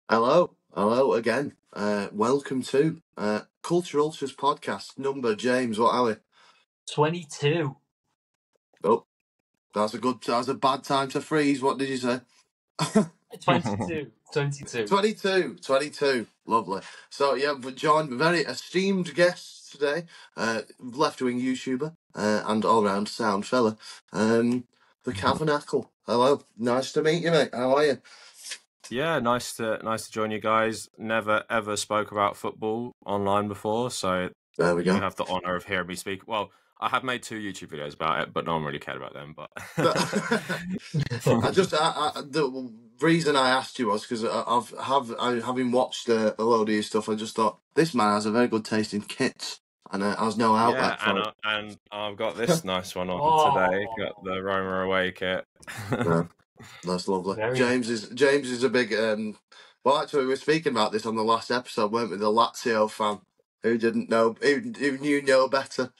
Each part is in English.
Hello again. Welcome to Culture Ultras podcast number. James, what are we? 22. Oh, that's a bad time to freeze. What did you say? 22. 22. Lovely. So yeah, we're joined with very esteemed guests today. Left-wing YouTuber and all-round sound fella. The Kavernacle. Hello, nice to meet you, mate. How are you? Yeah, nice to join you guys. Never ever spoke about football online before, so There we go. You have the honor of hearing me speak. Well, I have made 2 YouTube videos about it, but no one really cared about them. But the reason I asked you was because having watched a load of your stuff, I just thought this man has a very good taste in kits, and I was no outlet for it. and I've got this nice one on today. Got the Roma away kit. Yeah, that's lovely. James is a big. Well, actually, we were speaking about this on the last episode, weren't we? The Lazio fan who didn't know, who knew no better.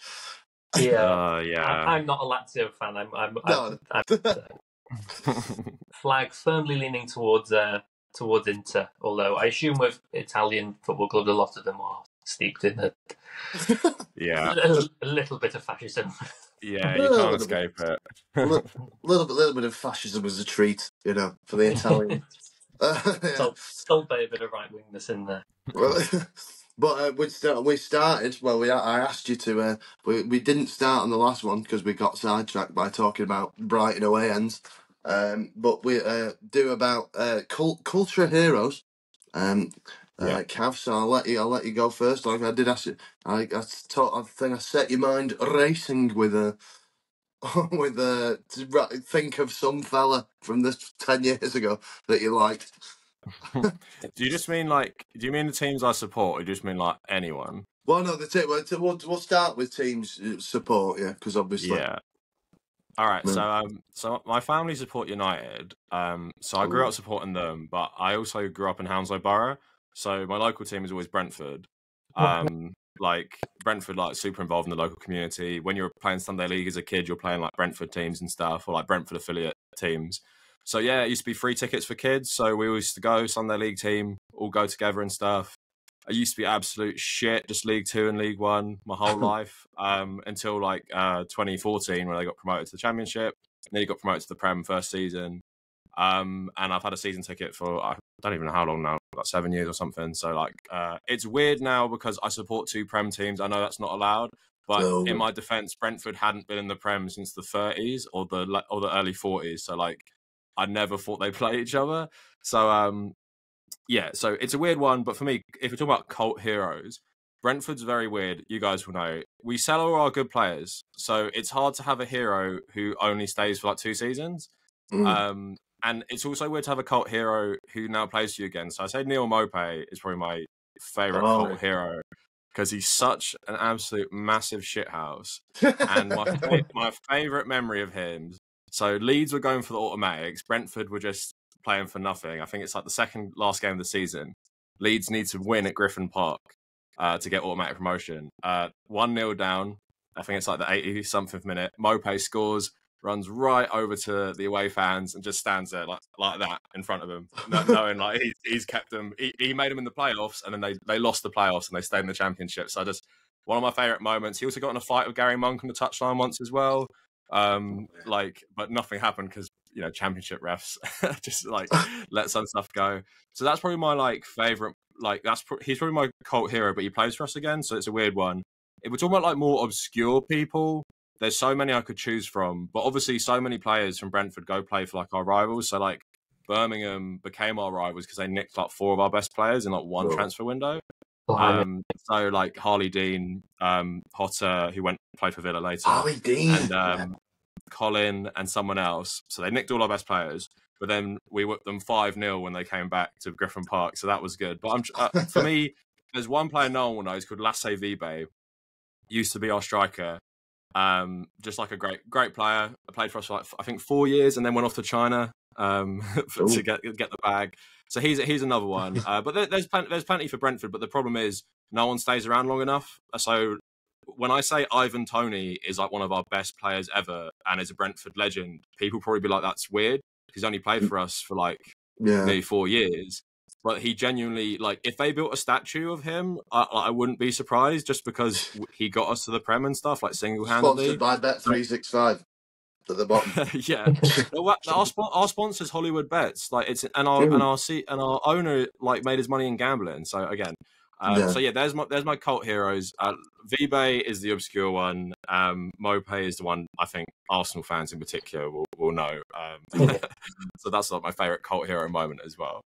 Yeah, yeah. I'm not a Lazio fan. I'm flag firmly leaning towards Inter. Although I assume with Italian football clubs, a lot of them are steeped in a little bit of fascism. Yeah, you can't escape it. little bit of fascism as a treat, for the Italian. Still a bit of right wingness in there. But we started. Well, I asked you to. We didn't start on the last one because we got sidetracked by talking about Brighton away ends. But we do about culture heroes. Cav, so I'll let you go first. Like I did ask you, I think I set your mind racing with think of some fella from this 10 years ago that you liked. Do you mean the teams I support, or do you just mean like anyone? Well, no, we'll start with teams support, yeah, because obviously. Yeah. All right. Yeah. So my family support United. So I grew up supporting them, but I also grew up in Hounslow Borough. So my local team is always Brentford. Like Brentford, like super involved in the local community. When you're playing Sunday League as a kid, you're playing like Brentford teams and stuff, or like Brentford affiliate teams. So yeah, it used to be free tickets for kids. So we used to go Sunday League team, all go together and stuff. I used to be absolute shit, just League 2 and League 1 my whole life, until like 2014 when I got promoted to the Championship. And then he got promoted to the Prem first season. And I've had a season ticket for, I don't even know how long now, like 7 years or something. So like, it's weird now because I support 2 Prem teams. I know that's not allowed, but in my defense, Brentford hadn't been in the Prem since the 30s or the early 40s. So like, I never thought they play each other. So, yeah, so it's a weird one. But for me, if we're talking about cult heroes, Brentford's very weird. You guys will know. We sell all our good players. So it's hard to have a hero who only stays for like 2 seasons. And it's also weird to have a cult hero who now plays for you again. So I say Neil Maupay is probably my favourite cult hero because he's such an absolute massive shithouse. And my favourite memory of him, so Leeds were going for the automatics. Brentford were just playing for nothing. I think it's like the second last game of the season. Leeds need to win at Griffin Park to get automatic promotion. 1-0 down. I think it's like the 80-something minute. Maupay scores, runs right over to the away fans and just stands there like that in front of them, knowing like he's kept them. He made them in the playoffs, and then they lost the playoffs and they stayed in the Championship. So just one of my favourite moments. He also got in a fight with Gary Monk on the touchline once as well. But nothing happened because Championship refs just like let some stuff go. So that's probably my like favorite. Like he's probably my cult hero, but he plays for us again, so it's a weird one. If we're talking about like more obscure people, there's so many I could choose from, but obviously so many players from Brentford go play for like our rivals. So like Birmingham became our rivals because they nicked like 4 of our best players in like one transfer window. So like Harley Dean, Potter, who went to play for Villa later, Harley Dean, and Colin and someone else. So they nicked all our best players, but then we whipped them 5-0 when they came back to Griffin Park. So that was good. But for me, there's one player no one will know. He's called Lasse Vibe. Used to be our striker. Just like a great player. I played for us for like, I think 4 years, and then went off to China to get the bag. So he's another one. But there's plenty for Brentford. But the problem is no one stays around long enough. So when I say Ivan Toney is like one of our best players ever and is a Brentford legend, people probably be like, that's weird because he's only played for us for like nearly 4 years. but he genuinely, like, if they built a statue of him, I wouldn't be surprised, just because he got us to the Prem and stuff, like, single-handedly. Sponsored by Bet365 at the bottom. Yeah, well, our sponsors Hollywood Bets, like, it's and our owner, like, made his money in gambling. So again, so yeah, there's my cult heroes. Vibe is the obscure one. Mope is the one I think Arsenal fans in particular will know. So that's like my favorite cult hero moment as well.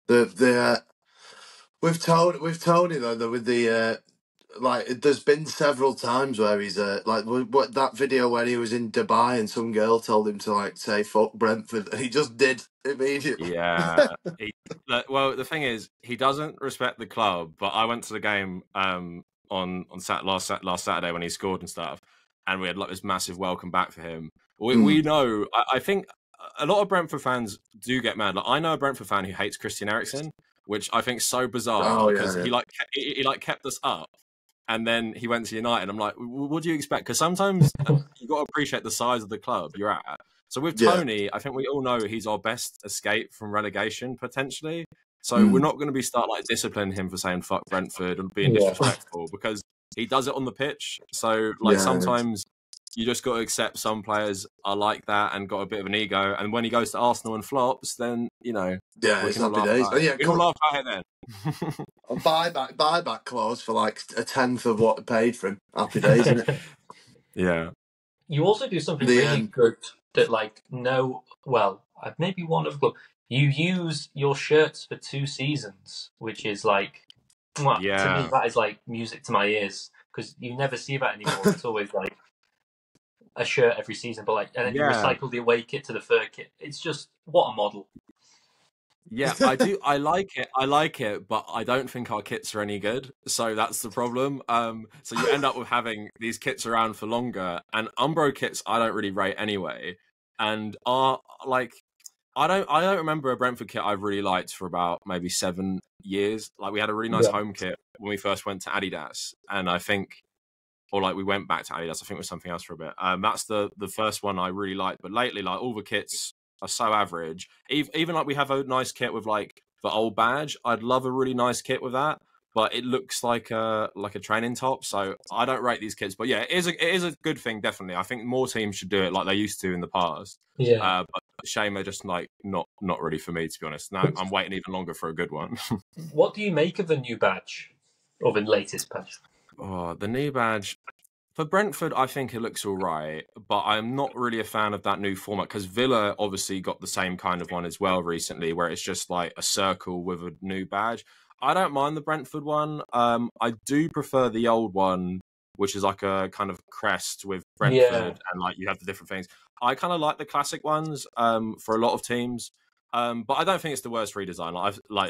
We've Tony though with the like, there's been several times where he's like, what, that video where he was in Dubai and some girl told him to, like, say fuck Brentford, and he just did immediately. Yeah. Well, the thing is, he doesn't respect the club. But I went to the game on last Saturday when he scored and stuff, and we had like this massive welcome back for him. We know. I think a lot of Brentford fans do get mad. Like, I know a Brentford fan who hates Christian Eriksen, which I think is so bizarre, because he kept us up. And then he went to United. I'm like, what do you expect? Because sometimes you got to appreciate the size of the club you're at. So with Tony, I think we all know he's our best escape from relegation, potentially. So we're not going to start like disciplining him for saying fuck Brentford and being disrespectful, because he does it on the pitch. So like sometimes you just got to accept some players are like that and got a bit of an ego. And when he goes to Arsenal and flops, then, you know, it's happy days. We can laugh at it then. A buyback clause for like a tenth of what I paid for him. Happy days, isn't it? Yeah. You also do something really good that, like, maybe one of the. You use your shirts for 2 seasons, which is like, to me, that is like music to my ears, because you never see that anymore. It's always like a shirt every season, but like, and then you recycle the away kit to the third kit. It's just, what a model. Yeah, I do. I like it, but I don't think our kits are any good. So that's the problem. So you end up with having these kits around for longer, and Umbro kits I don't really rate anyway. And I don't remember a Brentford kit I've really liked for about maybe 7 years. Like, we had a really nice home kit when we first went to Adidas, and I think, or like we went back to Adidas, I think it was something else for a bit. That's the first one I really liked. But lately, like, all the kits are so average. Even like, we have a nice kit with like the old badge. I'd love a really nice kit with that, but it looks like a training top. So I don't rate these kits. But yeah, it is a good thing, definitely. I think more teams should do it like they used to in the past. Yeah. But shame they're just like not really for me, to be honest. Now I'm waiting even longer for a good one. What do you make of the new badge, or the latest badge? Oh, the new badge. For Brentford, I think it looks all right, but I'm not really a fan of that new format, because Villa obviously got the same kind of one as well recently, where it's just like a circle with a new badge. I don't mind the Brentford one. I do prefer the old one, which is like a kind of crest with Brentford, and like you have the different things. I kind of like the classic ones for a lot of teams. But I don't think it's the worst redesign.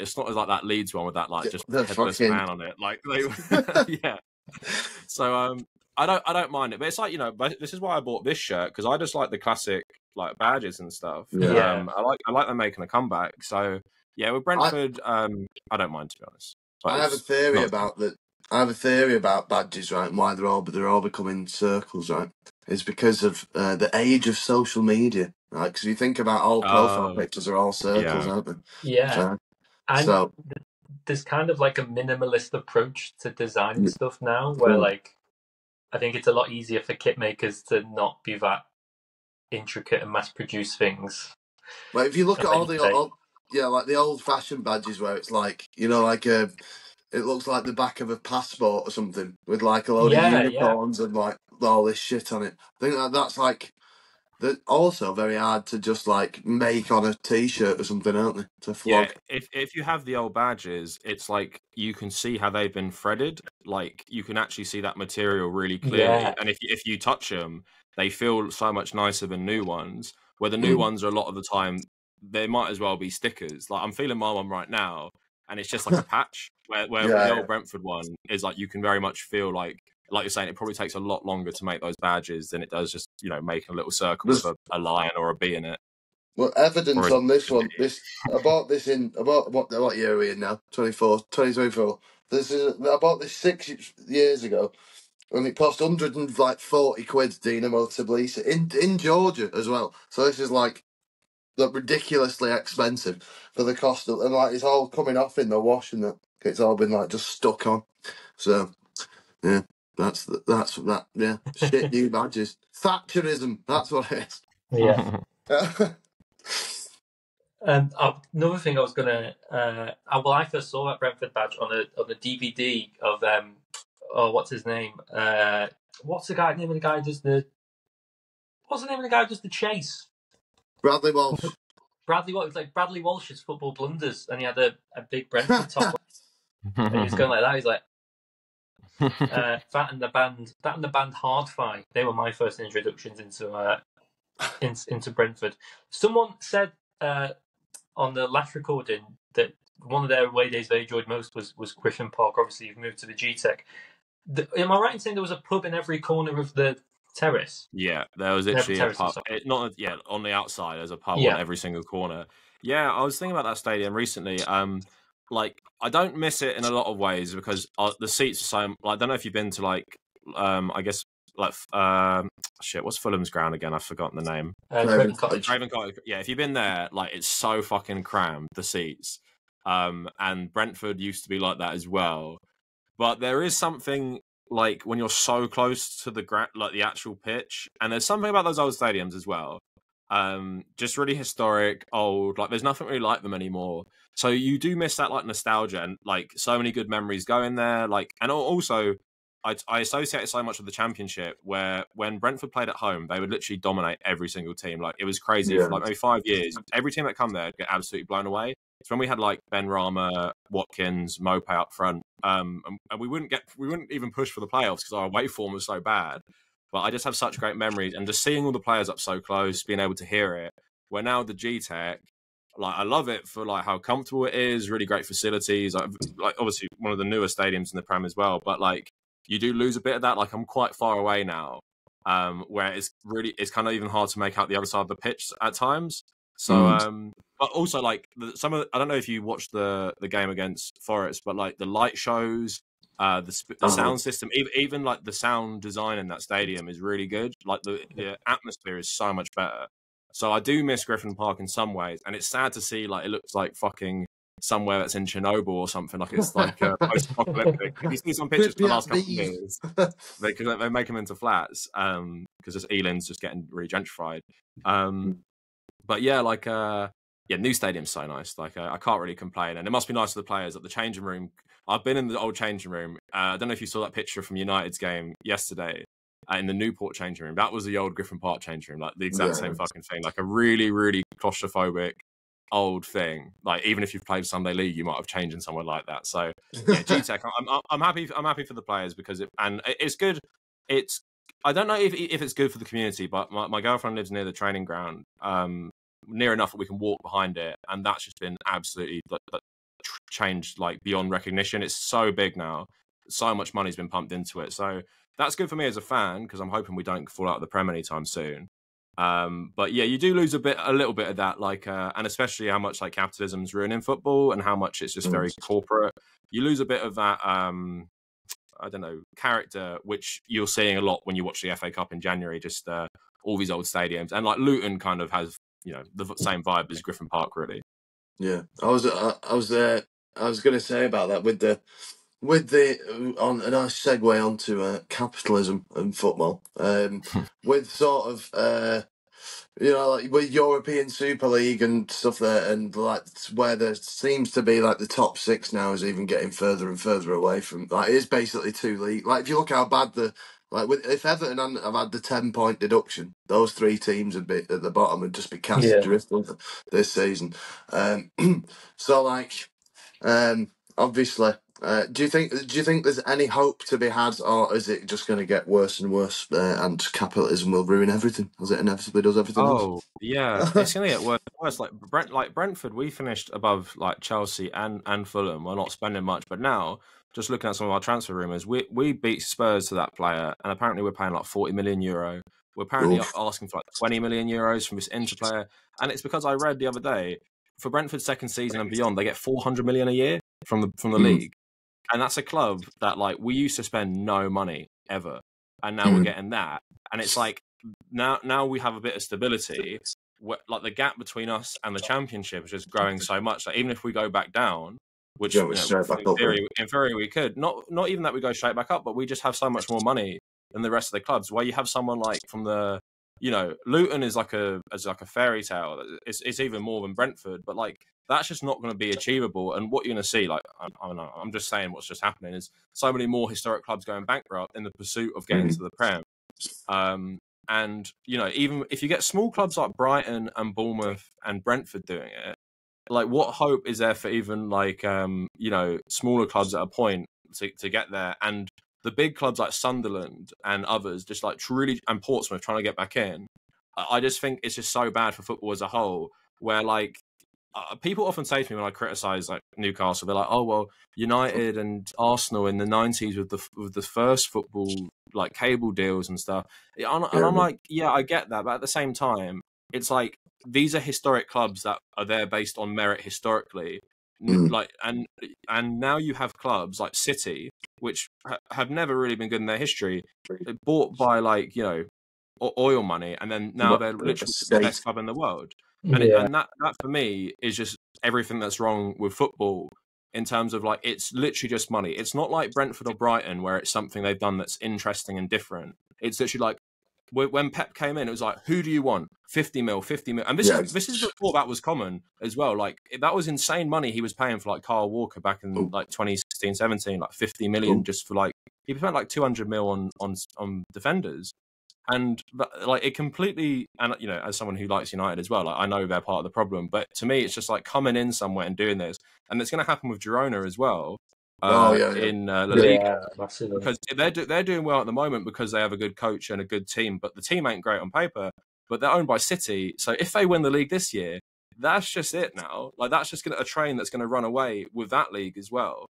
It's not like that Leeds one with that like just headless man on it. Like yeah. So I don't mind it, but it's like, you know, this is why I bought this shirt, because I just like the classic like badges and stuff. I like them making a comeback. So yeah, with Brentford, I don't mind, to be honest. But I have a theory about that. I have a theory about badges, right, and why they're all becoming circles, right? It's because of the age of social media, right? Because you think about all profile pictures are all circles, aren't they? Yeah. So there's kind of like a minimalist approach to designing stuff now, where like, I think it's a lot easier for kit makers to not be that intricate and mass-produce things. Well, if you look at all the like the old-fashioned badges, where it's like, you know, like it looks like the back of a passport or something, with like a load of unicorns and like all this shit on it. I think that's like, they're also very hard to just like make on a t-shirt or something, aren't they? To flog. Yeah, if you have the old badges, it's like you can see how they've been threaded. Like, you can actually see that material really clearly. And if you touch them, they feel so much nicer than new ones. Where the new ones are, a lot of the time, they might as well be stickers. Like, I'm feeling my one right now, and it's just like a patch. Where the old Brentford one is like, you can very much feel like you're saying, it probably takes a lot longer to make those badges than it does just, you know, making a little circle with a lion or a bee in it. Well, evidence on this one. I bought what year are we in now? 2024. I bought this 6 years ago, and it cost 140 quid. Dinamo Tbilisi in Georgia as well. So this is like look ridiculously expensive for the cost of, and like it's all coming off in the wash and that it's all been like just stuck on. So yeah, that's that. Yeah, shit new badges. Thatcherism. That's what it is. Yeah. Another thing I was gonna, I first saw that Brentford badge on a DVD of what's his name? What's the name of the guy who does the? What's the name of the guy who does the chase? Bradley Walsh. Bradley Walsh. It's like Bradley Walsh's football blunders, and he had a big Brentford top. And he was going like that. He's like that and the band Hard-Fi. They were my first introductions into Brentford. Someone said on the last recording that one of their away days they enjoyed most was Griffin Park. Obviously, you've moved to the G-Tech. Am I right in saying there was a pub in every corner of the terrace? Yeah, there was literally a pub. On the outside, there's a pub on every single corner. Yeah, I was thinking about that stadium recently. Like I don't miss it in a lot of ways because the seats are so. Like, I don't know if you've been to like, I guess like what's Fulham's ground again? I've forgotten the name. Craven Cottage. Craven Cottage. Yeah, if you've been there, like it's so fucking crammed, the seats. And Brentford used to be like that as well. But there is something like when you're so close to the like the actual pitch, and there's something about those old stadiums as well. Just really historic, old. Like there's nothing really like them anymore. So you do miss that like nostalgia and like so many good memories go in there. Like, and also I associate it so much with the Championship, where when Brentford played at home, they would literally dominate every single team. Like it was crazy for like maybe 5 years. Every team that come there would get absolutely blown away. It's when we had like Ben Rama, Watkins, Mope up front, and we wouldn't even push for the playoffs because our away form was so bad. But I just have such great memories, and just seeing all the players up so close, being able to hear it. Where now the G-Tech, like I love it for like how comfortable it is, really great facilities. Like obviously one of the newer stadiums in the Prem as well, but like you do lose a bit of that. Like I'm quite far away now, where it's kind of even hard to make out the other side of the pitch at times. So, but also like I don't know if you watched the game against Forest, but like the light shows, the sound system, even like the sound design in that stadium is really good. Like the atmosphere is so much better. So I do miss Griffin Park in some ways, and it's sad to see like it looks like fucking somewhere that's in Chernobyl or something. Like it's like post-apocalyptic. If you see some pictures from the last couple of years, they make them into flats because Eland's just getting really gentrified. But yeah, like new stadium's so nice. Like I can't really complain, and it must be nice for the players at the changing room. I've been in the old changing room. I don't know if you saw that picture from United's game yesterday in the Newport changing room. That was the old Griffin Park changing room, like the exact same fucking thing. Like a really, really claustrophobic old thing. Like even if you've played Sunday League, you might have changed in somewhere like that. So yeah, G-Tech. I'm happy. I'm happy for the players because it's good. I don't know if it's good for the community, but my girlfriend lives near the training ground, near enough that we can walk behind it, and that's just been absolutely changed like beyond recognition. It's so big now, so much money's been pumped into it, so that's good for me as a fan because I'm hoping we don't fall out of the Prem anytime soon. But yeah, you do lose a little bit of that, like, and especially how much like capitalism's ruining football and how much it's just very corporate. You lose a bit of that. I don't know, character, which you're seeing a lot when you watch the FA Cup in January, just all these old stadiums. And like Luton kind of has, the same vibe as Griffin Park, really. Yeah. I was going to say about that with the on a nice segue onto capitalism and football. With sort of like with European Super League and stuff there, and like where there seems to be like the top six now is even getting further and further away from, like, it's basically two league. Like if you look how bad if Everton have had the 10-point deduction, those three teams would be at the bottom and just be cast adrift this season. So like, obviously. Do you think there's any hope to be had, or is it just going to get worse and worse, and capitalism will ruin everything, as it inevitably does everything else? Oh yeah, it's going to get worse and worse. Like Brentford, we finished above like Chelsea and Fulham. We're not spending much, but now just looking at some of our transfer rumours, we beat Spurs to that player, and apparently we're paying like 40 million euro. We're apparently asking for like 20 million euros from this Inter player, and it's because I read the other day for Brentford's second season and beyond, they get 400 million a year from the league. And that's a club that like we used to spend no money ever, and now we're getting that. And it's like now we have a bit of stability like the gap between us and the Championship is just growing so much. Like even if we go back down, which Yeah, we're straight back up. in theory we could. Not even that we go straight back up, but we just have so much more money than the rest of the clubs. Where you have someone like from the, Luton is like a fairy tale. It's even more than Brentford, but like that's just not going to be achievable. And what you're going to see, like I don't know, I'm just saying what's just happening is so many more historic clubs going bankrupt in the pursuit of getting to the Prem. And even if you get small clubs like Brighton and Bournemouth and Brentford doing it, like what hope is there for even like smaller clubs at a point to get there? And the big clubs like Sunderland and others just like truly, and Portsmouth trying to get back in. I just think it's just so bad for football as a whole, where like people often say to me when I criticize like Newcastle, they're like, oh well, United and Arsenal in the 90s with the first football like cable deals and stuff, and I'm like, yeah, I get that, but at the same time it's like these are historic clubs that are there based on merit historically. Like and now you have clubs like City, which have never really been good in their history, bought by like oil money, and then now they're literally the best club in the world. And that for me is just everything that's wrong with football in terms of like it's literally just money. It's not like Brentford or Brighton where it's something they've done that's interesting and different. It's literally like when Pep came in, it was like, who do you want? 50 mil. And this is before that was common as well. Like that was insane money he was paying for like Kyle Walker back in like 2016, 17, like 50 million just for like, he spent like 200 mil on defenders. And like it completely, and as someone who likes United as well, like I know they're part of the problem, but to me it's just like coming in somewhere and doing this, and it's going to happen with Girona as well. In La Liga, because they're doing well at the moment because they have a good coach and a good team, but the team ain't great on paper. But they're owned by City, so if they win the league this year, that's just it now. Like that's just a train that's going to run away with that league as well.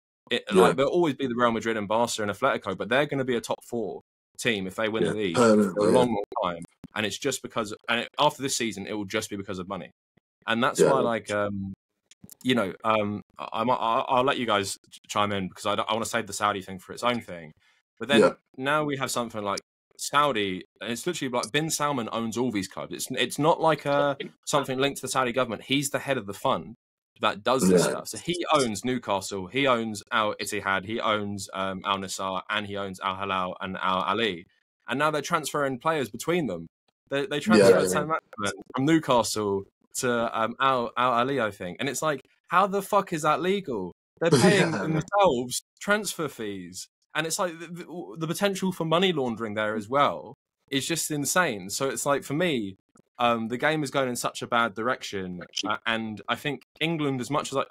Like there'll always be the Real Madrid and Barca and Atletico, but they're going to be a top 4 team if they win the league for a long time. And it's just because, after this season, it will just be because of money. And that's why, like, I'll let you guys chime in because I want to save the Saudi thing for its own thing. But then now we have something like Saudi, and it's literally like Bin Salman owns all these clubs. It's not like something linked to the Saudi government. He's the head of the fund that does this stuff. So he owns Newcastle, he owns Al Ittihad, he owns Al Nassr, and he owns Al Hilal and Al Ali. And now they're transferring players between them. They transferred Sam Maximin from Newcastle to Al Ali, I think. And it's like, how the fuck is that legal? They're paying themselves transfer fees. And it's like the potential for money laundering there as well is just insane. So it's like, for me, the game is going in such a bad direction. And I think England, as much as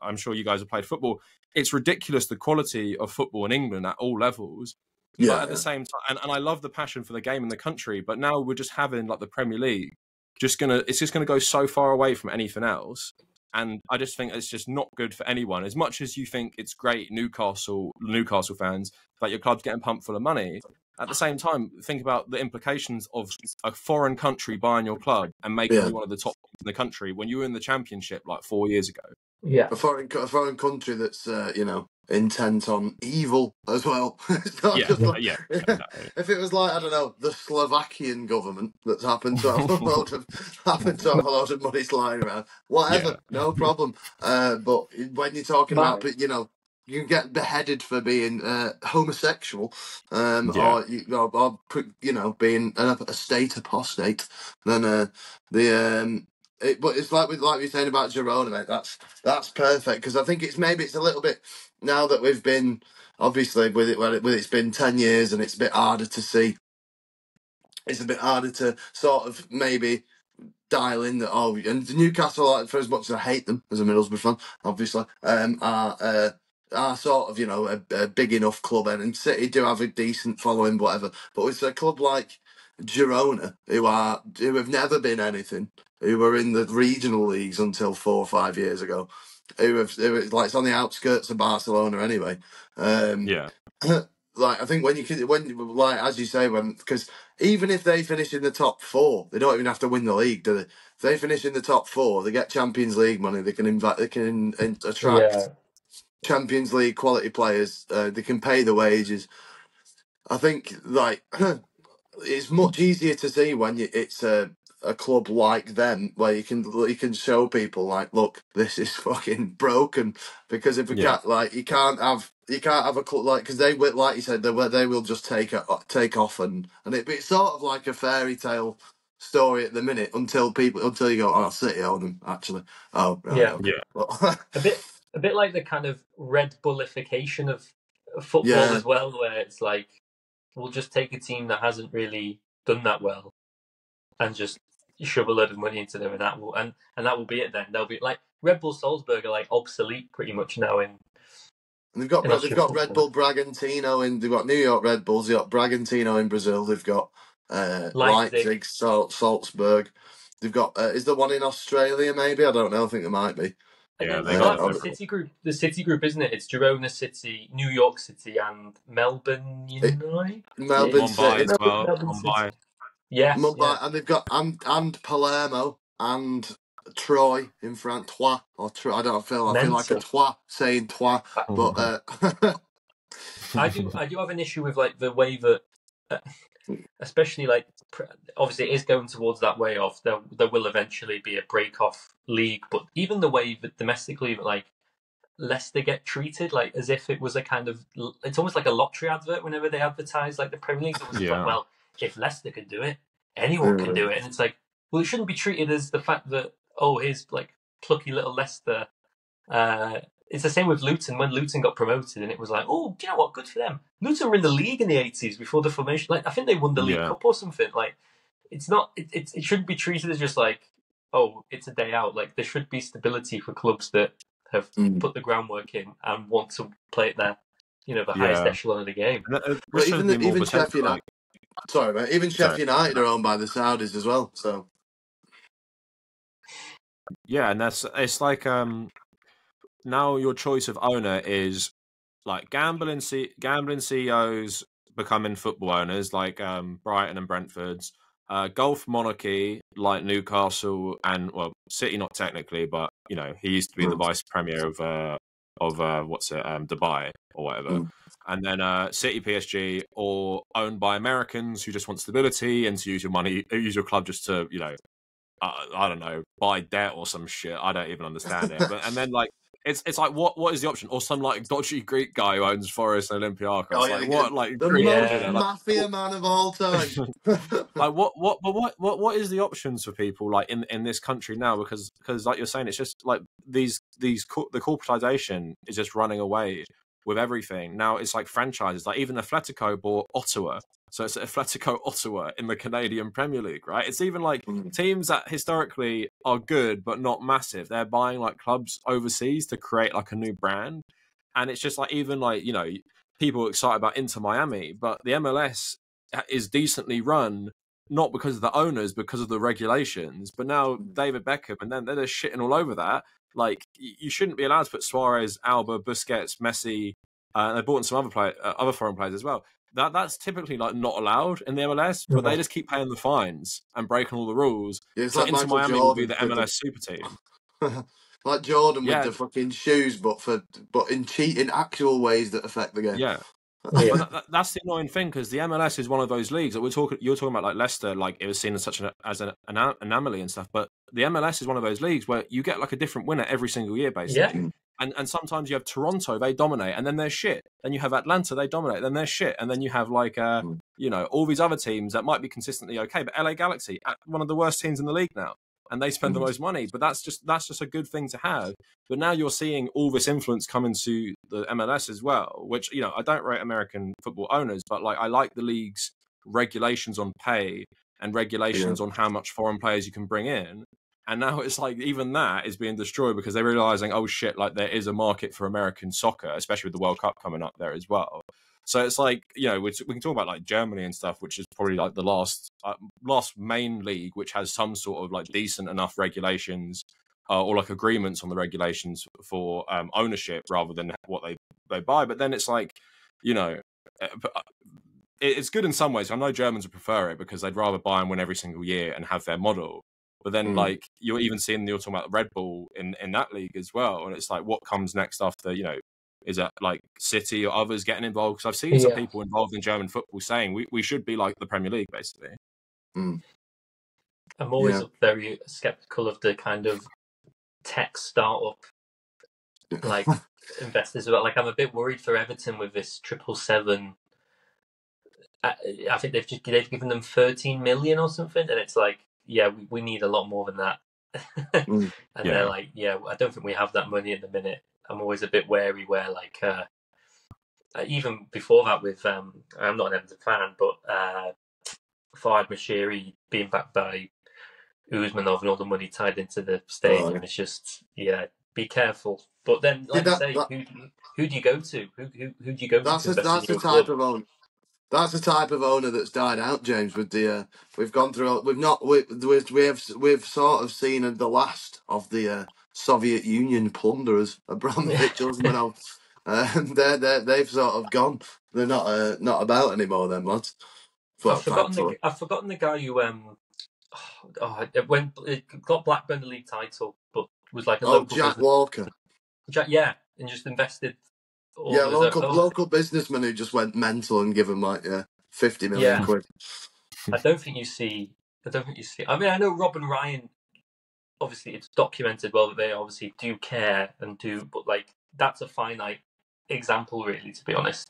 I'm sure you guys have played football, it's ridiculous the quality of football in England at all levels. But at the same time, and I love the passion for the game in the country, but now we're just having like the Premier League it's just gonna go so far away from anything else. And I just think it's just not good for anyone. As much as you think it's great, Newcastle fans, that your club's getting pumped full of money, at the same time, think about the implications of a foreign country buying your club and making you one of the top in the country when you were in the Championship like 4 years ago. Yeah, a foreign country that's intent on evil as well. It's not just like, if it was like, I don't know, the Slovakian government that's happened to have a load of money lying around, whatever, no problem. But when you're talking about, you can get beheaded for being homosexual, or being a state apostate, then but it's like we're saying about Girona, mate. That's perfect, because I think it's a little bit now that we've been obviously with it's been 10 years and it's a bit harder to see. It's a bit harder to sort of maybe dial in that. Oh, and Newcastle, like, for as much as I hate them as a Middlesbrough fan, obviously, are sort of a big enough club, and City do have a decent following, whatever. But it's a club like Girona who have never been anything, who were in the regional leagues until 4 or 5 years ago, who like, it's on the outskirts of Barcelona anyway. Like, I think when as you say, because even if they finish in the top 4, they don't even have to win the league, do they? If they finish in the top 4, they get Champions League money. They can attract Champions League quality players. They can pay the wages. I think, like, it's much easier to see when it's a club like them where you can show people like, look, this is fucking broken, because if we can't, like, you can't have a club like, because they will, like you said, they will just take off, and it's sort of like a fairy tale story at the minute until you go, oh, City own them actually. Oh, right, okay. A bit like the kind of Red Bullification of football as well, where it's like, we'll just take a team that hasn't really done that well and just shove a load of money into them, and that will be it. Then they'll be like Red Bull Salzburg are like obsolete pretty much now in. And they've got Red Bull Bragantino they've got New York Red Bulls, they've got Bragantino in Brazil, they've got Leipzig, Salzburg. They've got is there one in Australia? Maybe, I don't know. I think there might be. Yeah, they got the City Group. The City Group, isn't it? It's Girona City, New York City, and Melbourne United. Mumbai as well. Mumbai. Yes, Mumbai, and they've got and Palermo and Troy in France. Troyes or Troy. I feel like a Troyes saying Troyes, but I do have an issue with like the way that, especially like obviously it is going towards that way of there will eventually be a break off league, but even the way that domestically like Leicester get treated like as if it was a kind of, it's almost like a lottery advert whenever they advertise like the Premier League. It was like, well, if Leicester can do it, anyone can do it, and it's like, well, it shouldn't be treated as the fact that, oh, here's like plucky little Leicester. It's the same with Luton. When Luton got promoted, and it was like, oh, do you know what? Good for them. Luton were in the league in the 80s before the formation. Like, I think they won the League Cup or something. Like, it's not. It shouldn't be treated as just like, oh, it's a day out. Like, there should be stability for clubs that have put the groundwork in and want to play at their, the highest echelon of the game. But even Sheffield United. Sorry, mate. Even Sheffield United are owned by the Saudis as well. So. Yeah, and it's like now your choice of owner is like gambling CEOs becoming football owners, like Brighton and Brentford's, golf monarchy like Newcastle and, well, City not technically, but he used to be the vice premier of Dubai or whatever, and then City PSG, or owned by Americans who just want stability and to use your club just to I don't know, buy debt or some shit. I don't even understand it. But and then like it's like what is the option? Or some like dodgy Greek guy who owns Forest and Olympiacos. The most mafia man of all time. Like what is the options for people like in this country now? Because like you're saying, it's just like the corporatization is just running away with everything. Now it's like franchises. Like even Atletico bought Ottawa. So it's Atletico Ottawa in the Canadian Premier League, right? It's even like teams that historically are good but not massive. They're buying like clubs overseas to create like a new brand. And it's just like, even like, people are excited about Inter Miami, but the MLS is decently run, not because of the owners, because of the regulations. But now David Beckham, and then they're just shitting all over that. Like, you shouldn't be allowed to put Suarez, Alba, Busquets, Messi, they bought in some other foreign players as well. That's typically like not allowed in the MLS, but they just keep paying the fines and breaking all the rules. Yeah, so like Inter Miami will be the MLS super team. Like Jordan with the fucking shoes, but in actual ways that affect the game. Yeah. But that's the annoying thing, because the MLS is one of those leagues that you're talking about, like Leicester, like it was seen as such an anomaly and stuff. But the MLS is one of those leagues where you get like a different winner every single year, basically. Yeah. And sometimes you have Toronto, they dominate, and then they're shit. Then you have Atlanta, they dominate, then they're shit. And then you have like all these other teams that might be consistently okay, but LA Galaxy, one of the worst teams in the league now, and they spend the most money. But that's just a good thing to have. But now you're seeing all this influence come into the MLS as well, which, I don't rate American football owners, but like I like the league's regulations on pay and regulations on how much foreign players you can bring in. And now it's like even that is being destroyed because they're realizing, oh shit, like there is a market for American soccer, especially with the World Cup coming up there as well. So it's like, we can talk about like Germany and stuff, which is probably like the last main league which has some sort of like decent enough regulations or like agreements on the regulations for ownership rather than what they buy. But then it's like, it's good in some ways. I know Germans would prefer it because they'd rather buy and win every single year and have their model. But then, like, you're talking about Red Bull in that league as well. And it's like, what comes next after, is that like City or others getting involved? Because I've seen some people involved in German football saying we should be like the Premier League, basically. I'm always very skeptical of the kind of tech startup like investors. Like I'm a bit worried for Everton with this 777. I think they've given them 13 million or something, and it's like, yeah, we need a lot more than that. And they're like, yeah, I don't think we have that money at the minute. I'm always a bit wary where like even before that with I'm not an Everton fan, but Fard Mashiri being backed by Usmanov and all the money tied into the stadium, it's just be careful. But then, like you say, who do you go to? Who do you go to invest in your club? That's the type of owner that's died out, James. With the we've gone through, we've sort of seen the last of the Soviet Union plunderers, Abramovich, Usmanov. They've sort of gone. They're not about anymore, them lads. I've forgotten the guy who when it got Blackburn the league title, but was like a local Jack Walker. And just invested. Local businessman who just went mental and give him like 50 million quid. I don't think you see. I mean, I know Rob and Ryan. Obviously, it's documented well that they obviously do care and do, but like that's a finite example, really, to be honest.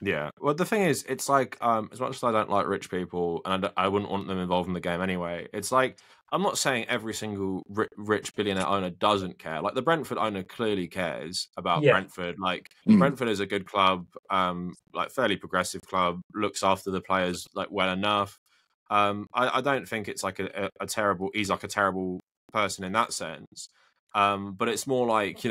Yeah. Well, the thing is, it's like as much as I don't like rich people, and I wouldn't want them involved in the game anyway. It's like I'm not saying every single rich billionaire owner doesn't care. Like the Brentford owner clearly cares about Brentford. Like Brentford is a good club, like fairly progressive club, looks after the players like well enough. I don't think it's like a terrible. He's like a terrible person in that sense. But it's more like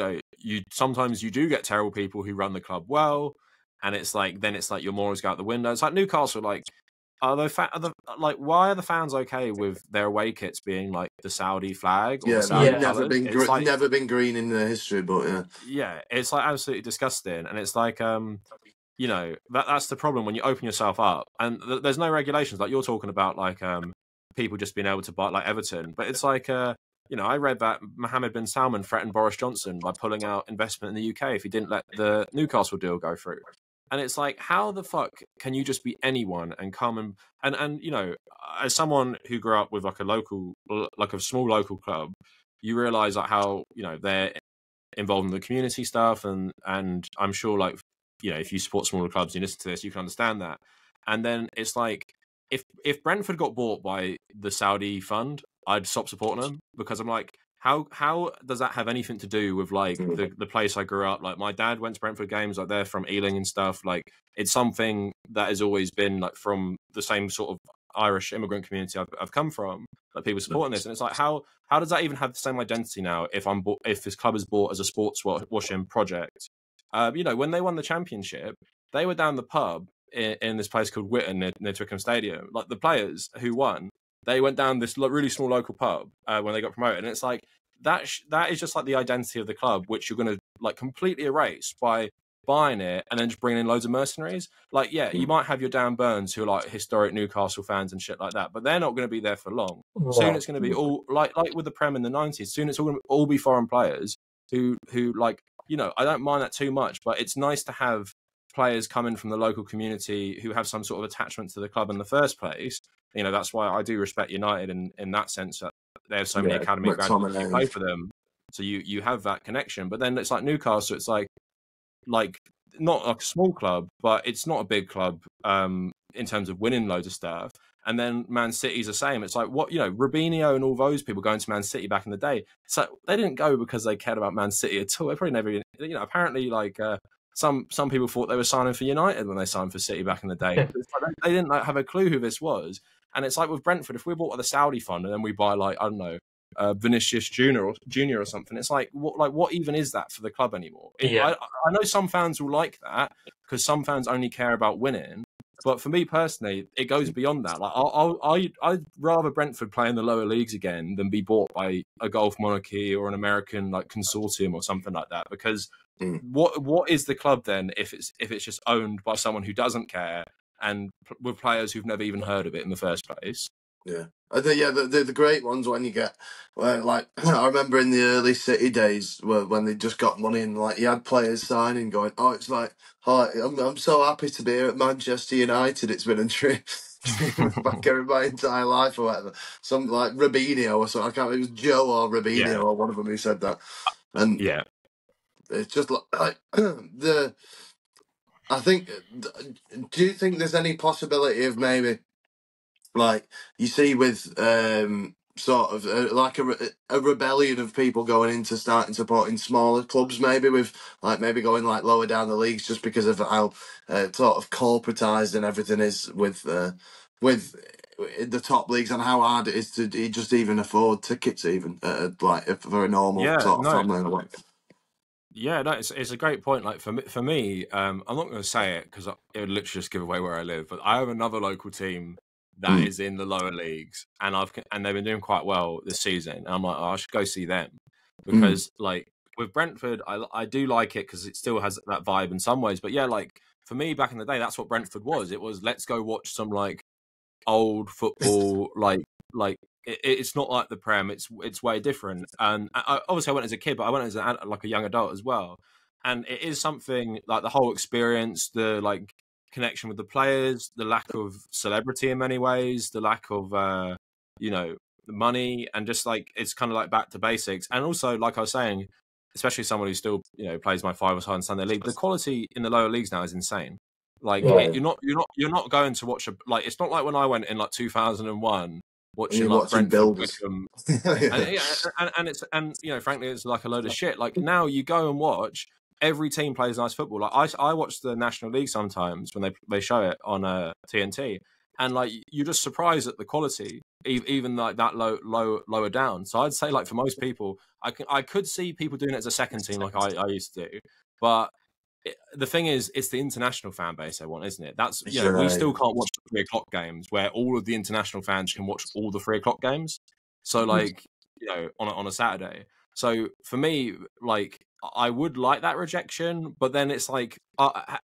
sometimes you do get terrible people who run the club well. And it's like your morals go out the window. It's like Newcastle. Like, why are the fans okay with their away kits being like the Saudi flag or the Saudi colours? Never been green in their history, but it's like absolutely disgusting. And it's like that's the problem when you open yourself up and there's no regulations. Like you're talking about like people just being able to buy like Everton, but it's like I read that Mohammed bin Salman threatened Boris Johnson by pulling out investment in the UK if he didn't let the Newcastle deal go through. And it's like, how the fuck can you just be anyone and come and as someone who grew up with like a small local club, you realize like how they're involved in the community stuff, and I'm sure like if you support smaller clubs, you listen to this, you can understand that. And then it's like if Brentford got bought by the Saudi fund, I'd stop supporting them because I'm like, how does that have anything to do with like the place I grew up? Like my dad went to Brentford games, like they're from Ealing and stuff. Like it's something that has always been like from the same sort of Irish immigrant community I've come from. Like people supporting this, and it's like how does that even have the same identity now? If this club is bought as a sports washing project, when they won the championship, they were down the pub in this place called Whitton near Twickenham Stadium. Like the players who won, they went down this really small local pub when they got promoted, and it's like that is just like the identity of the club, which you're going to like completely erase by buying it and then just bringing in loads of mercenaries. Like, you might have your Dan Burns who are like historic Newcastle fans and shit like that, but they're not going to be there for long. Soon it's going to be all like with the Prem in the 90s. Soon it's all going to all be foreign players who like I don't mind that too much, but it's nice to have players coming from the local community who have some sort of attachment to the club in the first place. That's why I do respect United in that sense that they have so many academy graduates who play for them. So you have that connection. But then it's like Newcastle, it's like not like a small club, but it's not a big club in terms of winning loads of stuff. And then Man City's the same. It's like Rubinho and all those people going to Man City back in the day. So they didn't go because they cared about Man City at all. They probably never, apparently like some people thought they were signing for United when they signed for City back in the day. They didn't have a clue who this was. And it's like with Brentford, if we bought the Saudi fund and then we buy like, I don't know, Vinicius Junior or something, it's like what even is that for the club anymore? I know some fans will like that because some fans only care about winning. But for me personally, it goes beyond that. Like I'd rather Brentford play in the lower leagues again than be bought by a Gulf monarchy or an American like consortium or something like that. Because what is the club then if it's just owned by someone who doesn't care and with players who've never even heard of it in the first place? Yeah. The great ones when you get like I remember in the early City days when they just got money and like you had players signing going, it's like, I'm so happy to be here at Manchester United. It's been a dream. back in my entire life or whatever. Some like Rubinho or something. I can't. It was Joe or Rubinho or one of them who said that, and it's just like the. I think. Do you think there's any possibility of maybe, like you see with sort of like a rebellion of people going into starting supporting smaller clubs, maybe with like maybe going like lower down the leagues just because of how sort of corporatized and everything is with the top leagues and how hard it is to just even afford tickets even like for a normal sort of family. Yeah, no, it's a great point. Like for me, I'm not going to say it because it would literally just give away where I live. But I have another local team that is in the lower leagues, and they've been doing quite well this season. And I'm like, oh, I should go see them because like with Brentford, I do like it because it still has that vibe in some ways. But yeah, like for me back in the day, that's what Brentford was. It was let's go watch some like old football, like it's not like the Prem. It's way different. And obviously, I went as a kid, but I went as like a young adult as well. And it is something like the whole experience, the like connection with the players, the lack of celebrity in many ways, the lack of you know money, and just like it's kind of like back to basics. And also, like I was saying, especially someone who still plays my five-a-side and Sunday league, the quality in the lower leagues now is insane. Like you're not going to watch like it's not like when I went in like 2001 watching like Brentford, Wickham, and frankly it's like a load of shit. Like now you go and watch every team plays nice football. Like I watch the National League sometimes when they show it on TNT, and like you're just surprised at the quality, even like that lower down. So I'd say like for most people, I could see people doing it as a second team like I used to do, but the thing is, it's the international fan base I want, isn't it? That's we still can't watch the 3 o'clock games where all of the international fans can watch all the 3 o'clock games. So like on a Saturday. So for me, like I would like that rejection, but then it's like,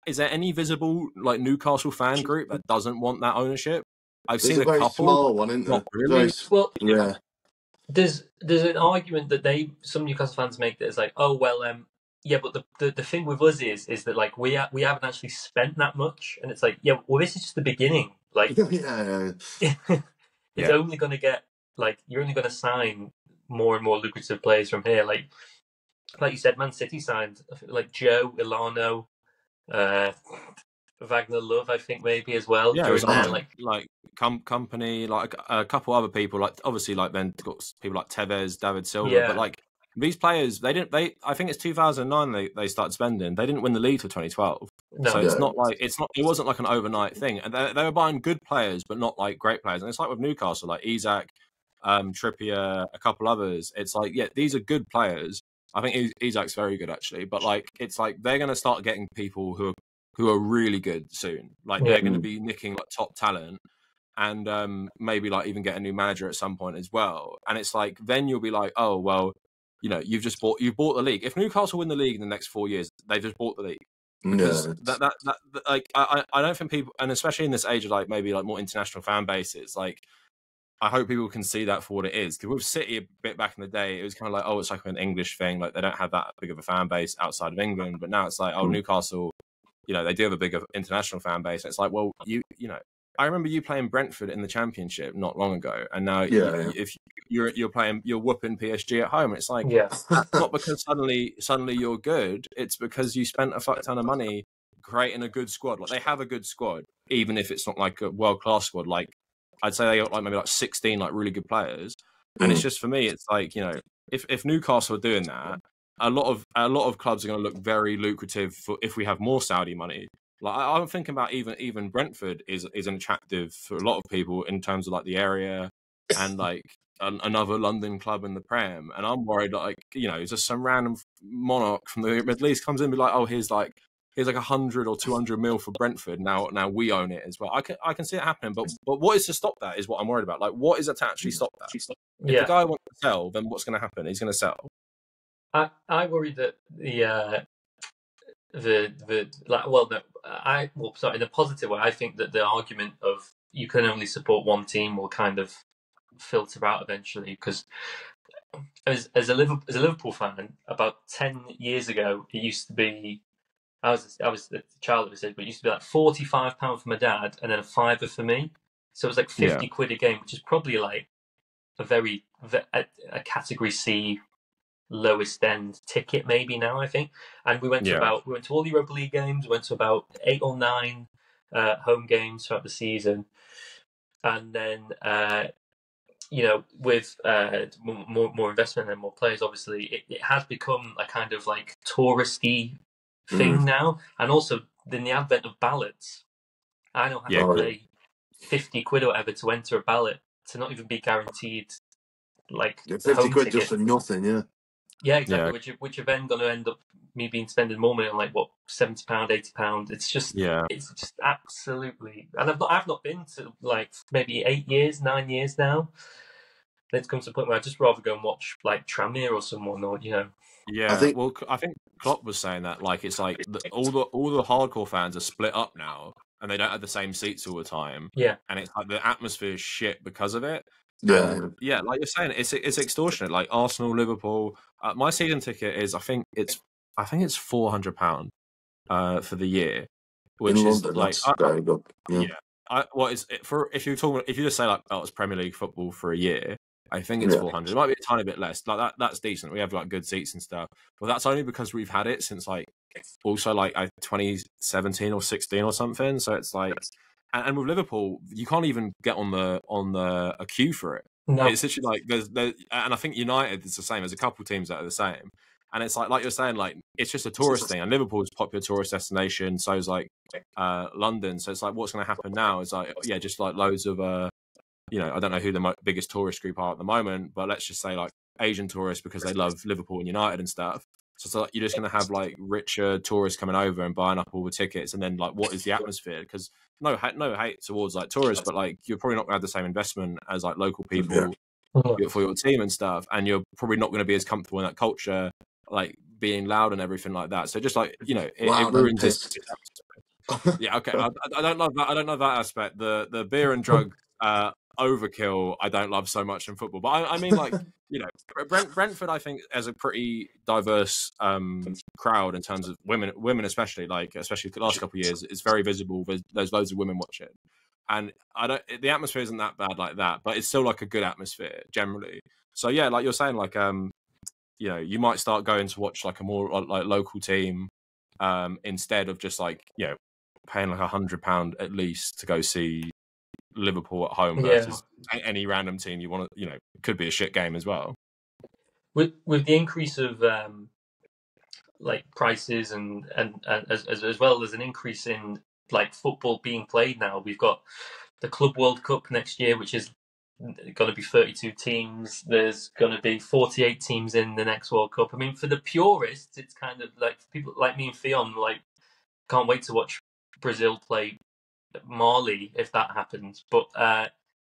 is there any visible like Newcastle fan group that doesn't want that ownership? I've seen a very couple, small one, isn't there? not really. Well, yeah. There's an argument that some Newcastle fans make that is like, oh well, yeah, but the thing with us is that like we haven't actually spent that much, and it's like, yeah, well, this is just the beginning. Like, it's only going to get like you're only going to sign more and more lucrative players from here. Like you said, Man City signed like Joe Ilano, Wagner Love, I think maybe as well. Yeah, during that, like company, like a couple other people, like obviously like then got people like Tevez, David Silva, but like these players, I think it's 2009 they started spending. They didn't win the league till 2012, so it's not like it wasn't like an overnight thing. And they were buying good players, but not like great players. And it's like with Newcastle, like Isak, Trippier, a couple others. It's like these are good players. I think Isak's very good actually, but like it's like they're going to start getting people who are really good soon. Like they're going to be nicking like top talent, and maybe like even get a new manager at some point as well. And it's like then you'll be like, oh well, you've bought the league. If Newcastle win the league in the next 4 years, they've just bought the league. Because that like I don't think people, and especially in this age of like maybe like more international fan bases, like I hope people can see that for what it is. Because with City a bit back in the day, it was kind of like, oh, it's like an English thing. Like they don't have that big of a fan base outside of England. But now it's like, oh, Newcastle, they do have a bigger international fan base. It's like, well, I remember you playing Brentford in the Championship not long ago, and now if you're whooping PSG at home, it's like that's not because suddenly you're good. It's because you spent a fuck ton of money creating a good squad. Like they have a good squad, even if it's not like a world class squad. Like I'd say they got like maybe like 16 like really good players, and it's just for me, it's like if Newcastle are doing that. A lot of clubs are going to look very lucrative for if we have more Saudi money. Like I'm thinking about even Brentford is an attractive for a lot of people in terms of like the area and like another London club in the Prem. And I'm worried like just some random monarch from the Middle East comes in and be like, oh here's like 100 or 200 mil for Brentford. Now we own it as well. I can see it happening, but what is to stop that is what I'm worried about. Like what is it to actually stop that? If the guy wants to sell, then what's going to happen? He's going to sell. I worry that in a positive way, I think that the argument of you can only support one team will kind of filter out eventually. Because as a Liverpool fan, about 10 years ago, it used to be I was a child at this age, but it used to be like £45 for my dad and then a fiver for me. So it was like 50 quid a game, which is probably like a category C lowest end ticket maybe now, I think. And we went to all the Europa League games, went to about 8 or 9 home games throughout the season. And then with more investment and more players, obviously it has become a kind of like touristy thing now. And also in the advent of ballots, I don't have to pay 50 quid or whatever to enter a ballot, to not even be guaranteed like 50 home quid ticket. just for nothing, yeah. Yeah, exactly. Which are then going to end up me being spending more money on like what, £70, £80. It's just absolutely. And I've not been to like maybe 8 years, 9 years now. It's come to the point where I'd just rather go and watch like Tranmere or someone, or Yeah, I think Klopp was saying that like it's like all the hardcore fans are split up now, and they don't have the same seats all the time. Yeah, and it's like the atmosphere is shit because of it. Yeah, like you're saying, it's extortionate. Like Arsenal, Liverpool. My season ticket is I think it's £400 for the year, which in is London, like that's very good. If you just say like it's Premier League football for a year, I think it's 400. It might be a tiny bit less. Like that, that's decent. We have like good seats and stuff, but that's only because we've had it since like 2017 or 16 or something. So it's like, and with Liverpool, you can't even get on a queue for it. no. It's literally like there's and I think United is the same. There's a couple teams that are the same, and it's like you're saying, like it's just a tourist thing. And Liverpool's a popular tourist destination, so is like London. So it's like what's going to happen now is like just like loads of I don't know who the biggest tourist group are at the moment, but let's just say like Asian tourists because they love Liverpool and United and stuff. So it's like you're just going to have like richer tourists coming over and buying up all the tickets, and then like what is the atmosphere? Because no hate towards like tourists, but like you're probably not going to have the same investment as like local people for your team and stuff, and you're probably not going to be as comfortable in that culture, like being loud and everything like that. So just like it ruins this. Yeah, okay. I don't love that. I don't love that aspect. The beer and drug overkill I don't love so much in football, but I mean like Brentford I think has a pretty diverse crowd in terms of women especially the last couple of years. It's very visible. There's loads of women watching, and the atmosphere isn't that bad like that, but it's still like a good atmosphere generally. So yeah, like you're saying, like you might start going to watch like a more like local team instead of just like paying like £100 at least to go see Liverpool at home versus any random team you want to, could be a shit game as well. With the increase of like prices and as well as an increase in like football being played now, we've got the Club World Cup next year, which is going to be 32 teams. There's going to be 48 teams in the next World Cup. I mean, for the purists, it's kind of like people like me and Theon like can't wait to watch Brazil play Mali if that happens. But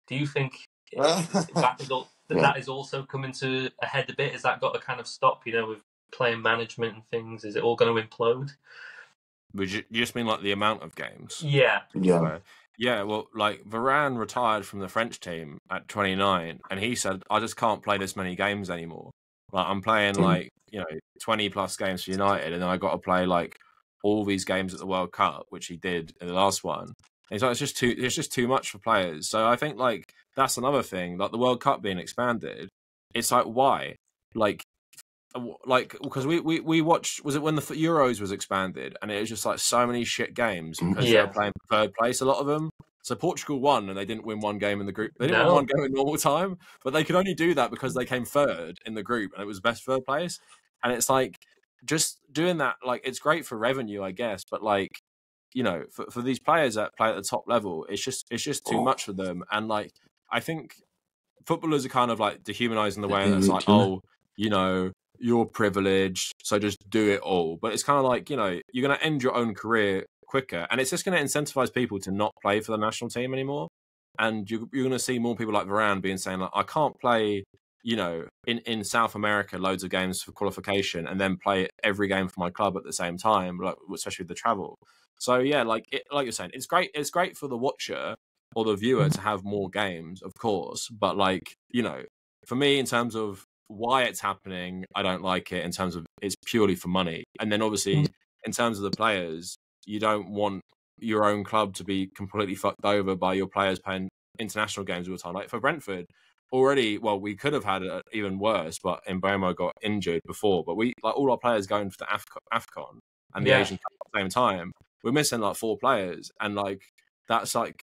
do you think that is also coming to a head a bit? Has that got to kind of stop, with playing management and things? Is it all going to implode? Would you just mean like the amount of games? Yeah. Yeah, well, like Varane retired from the French team at 29, and he said, "I just can't play this many games anymore. Like I'm playing 20 plus games for United, and then I got to play like all these games at the World Cup, which he did in the last one." And so it's just too much for players. So I think like that's another thing. Like the World Cup being expanded, it's like why? Like because we watched, was it when the Euros was expanded, and it was just like so many shit games because they were playing third place, a lot of them. So Portugal won and they didn't win one game in the group. They didn't win one game in normal time, but they could only do that because they came third in the group and it was best third place. And it's like just doing that, like it's great for revenue, I guess, but like for these players that play at the top level, it's just too much for them. And like I think footballers are kind of like dehumanizing the way that's like, oh, you're privileged, so just do it all. But it's kind of like, you're going to end your own career quicker, and it's just going to incentivize people to not play for the national team anymore. And you're going to see more people like Varane being saying, like, I can't play, in South America, loads of games for qualification, and then play every game for my club at the same time, like especially with the travel. So yeah, like you're saying, it's great. It's great for the watcher or the viewer to have more games, of course. But like, for me, in terms of why it's happening, I don't like it in terms of it's purely for money. And then obviously in terms of the players, you don't want your own club to be completely fucked over by your players paying international games all the time. Like for Brentford, already, well, we could have had it even worse, but Mbeumo got injured before. But we like all our players going for the AFCON and the Asian Cup at the same time. We're missing like 4 players, and like that's like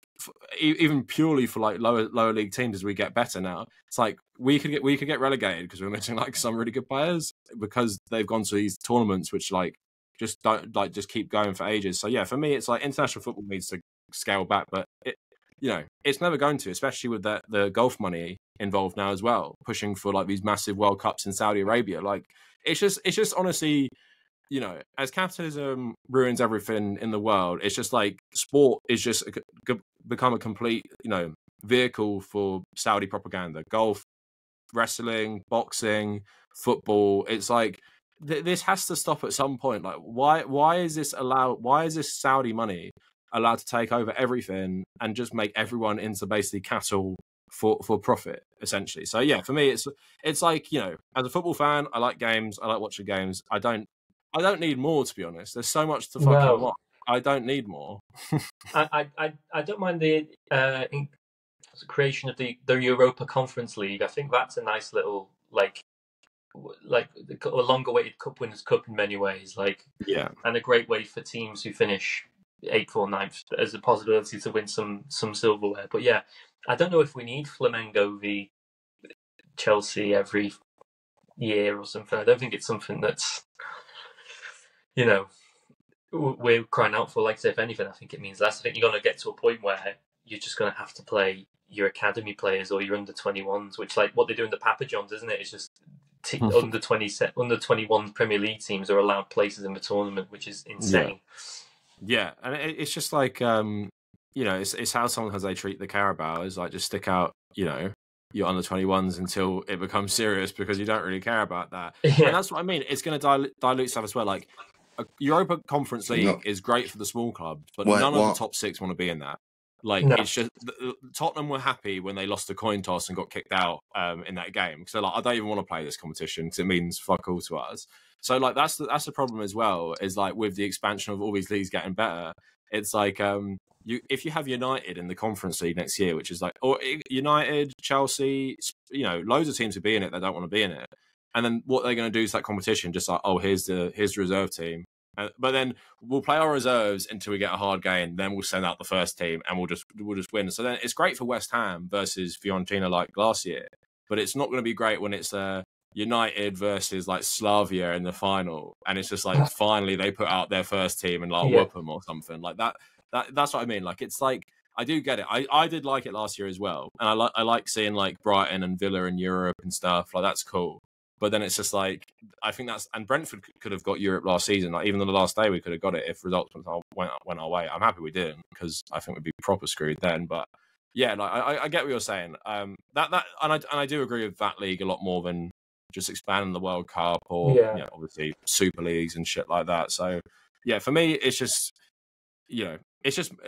even purely for like lower league teams as we get better now. It's like we could get relegated because we're missing like some really good players because they've gone to these tournaments which like just don't like just keep going for ages. So yeah, for me, it's like international football needs to scale back, but it's never going to, especially with the golf money involved now as well, pushing for like these massive World Cups in Saudi Arabia. Like it's just honestly, as capitalism ruins everything in the world, it's just like sport is just become a complete, vehicle for Saudi propaganda. Golf, wrestling, boxing, football. It's like this has to stop at some point. Like why is this allowed? Why is this Saudi money allowed to take over everything and just make everyone into basically cattle for profit, essentially? So yeah, for me, it's like, as a football fan, I like games. I like watching games. I don't need more, to be honest. There's so much to fucking watch. I don't need more. I don't mind the creation of the Europa Conference League. I think that's a nice little like a long-awaited Cup Winners' Cup in many ways. And a great way for teams who finish 8th or 9th as a possibility to win some silverware. But yeah, I don't know if we need Flamengo v Chelsea every year or something. I don't think it's something that's we're crying out for. Like I say, if anything, I think it means less. I think you're going to get to a point where you're just going to have to play your academy players or your under 21s, which like what they do in the Papa Johns, isn't it? It's just under 21 Premier League teams are allowed places in the tournament, which is insane. Yeah, and it's just like it's how sometimes they treat the Carabao is like just stick out your under 21s until it becomes serious because you don't really care about that. And that's what I mean. It's going to dilute stuff as well. Like a Europa Conference League is great for the small clubs, but none of the top 6 want to be in that. It's just Tottenham were happy when they lost the coin toss and got kicked out in that game because they're like, I don't even want to play this competition because it means fuck all to us. So like that's the problem as well, is like with the expansion of all these leagues getting better, it's like if you have United in the Conference League next year, which is like, or United, Chelsea, loads of teams will be in it, they don't want to be in it, and then what they're going to do is that competition, just like, oh, here's the reserve team. But then we'll play our reserves until we get a hard game. Then we'll send out the first team and we'll just win. So then it's great for West Ham versus Fiorentina like last year, but it's not going to be great when it's United versus like Slavia in the final, and it's just like finally they put out their first team and like whoop them or something like that. That's what I mean. Like it's like I do get it. I did like it last year as well, and I like seeing like Brighton and Villa in Europe and stuff. Like that's cool. But then it's just like, I think and Brentford could have got Europe last season. Like even on the last day, we could have got it if results went our way. I'm happy we didn't because I think we'd be proper screwed then. But yeah, like I get what you're saying. And I do agree with that league a lot more than just expanding the World Cup or obviously Super Leagues and shit like that. So yeah, for me, it's just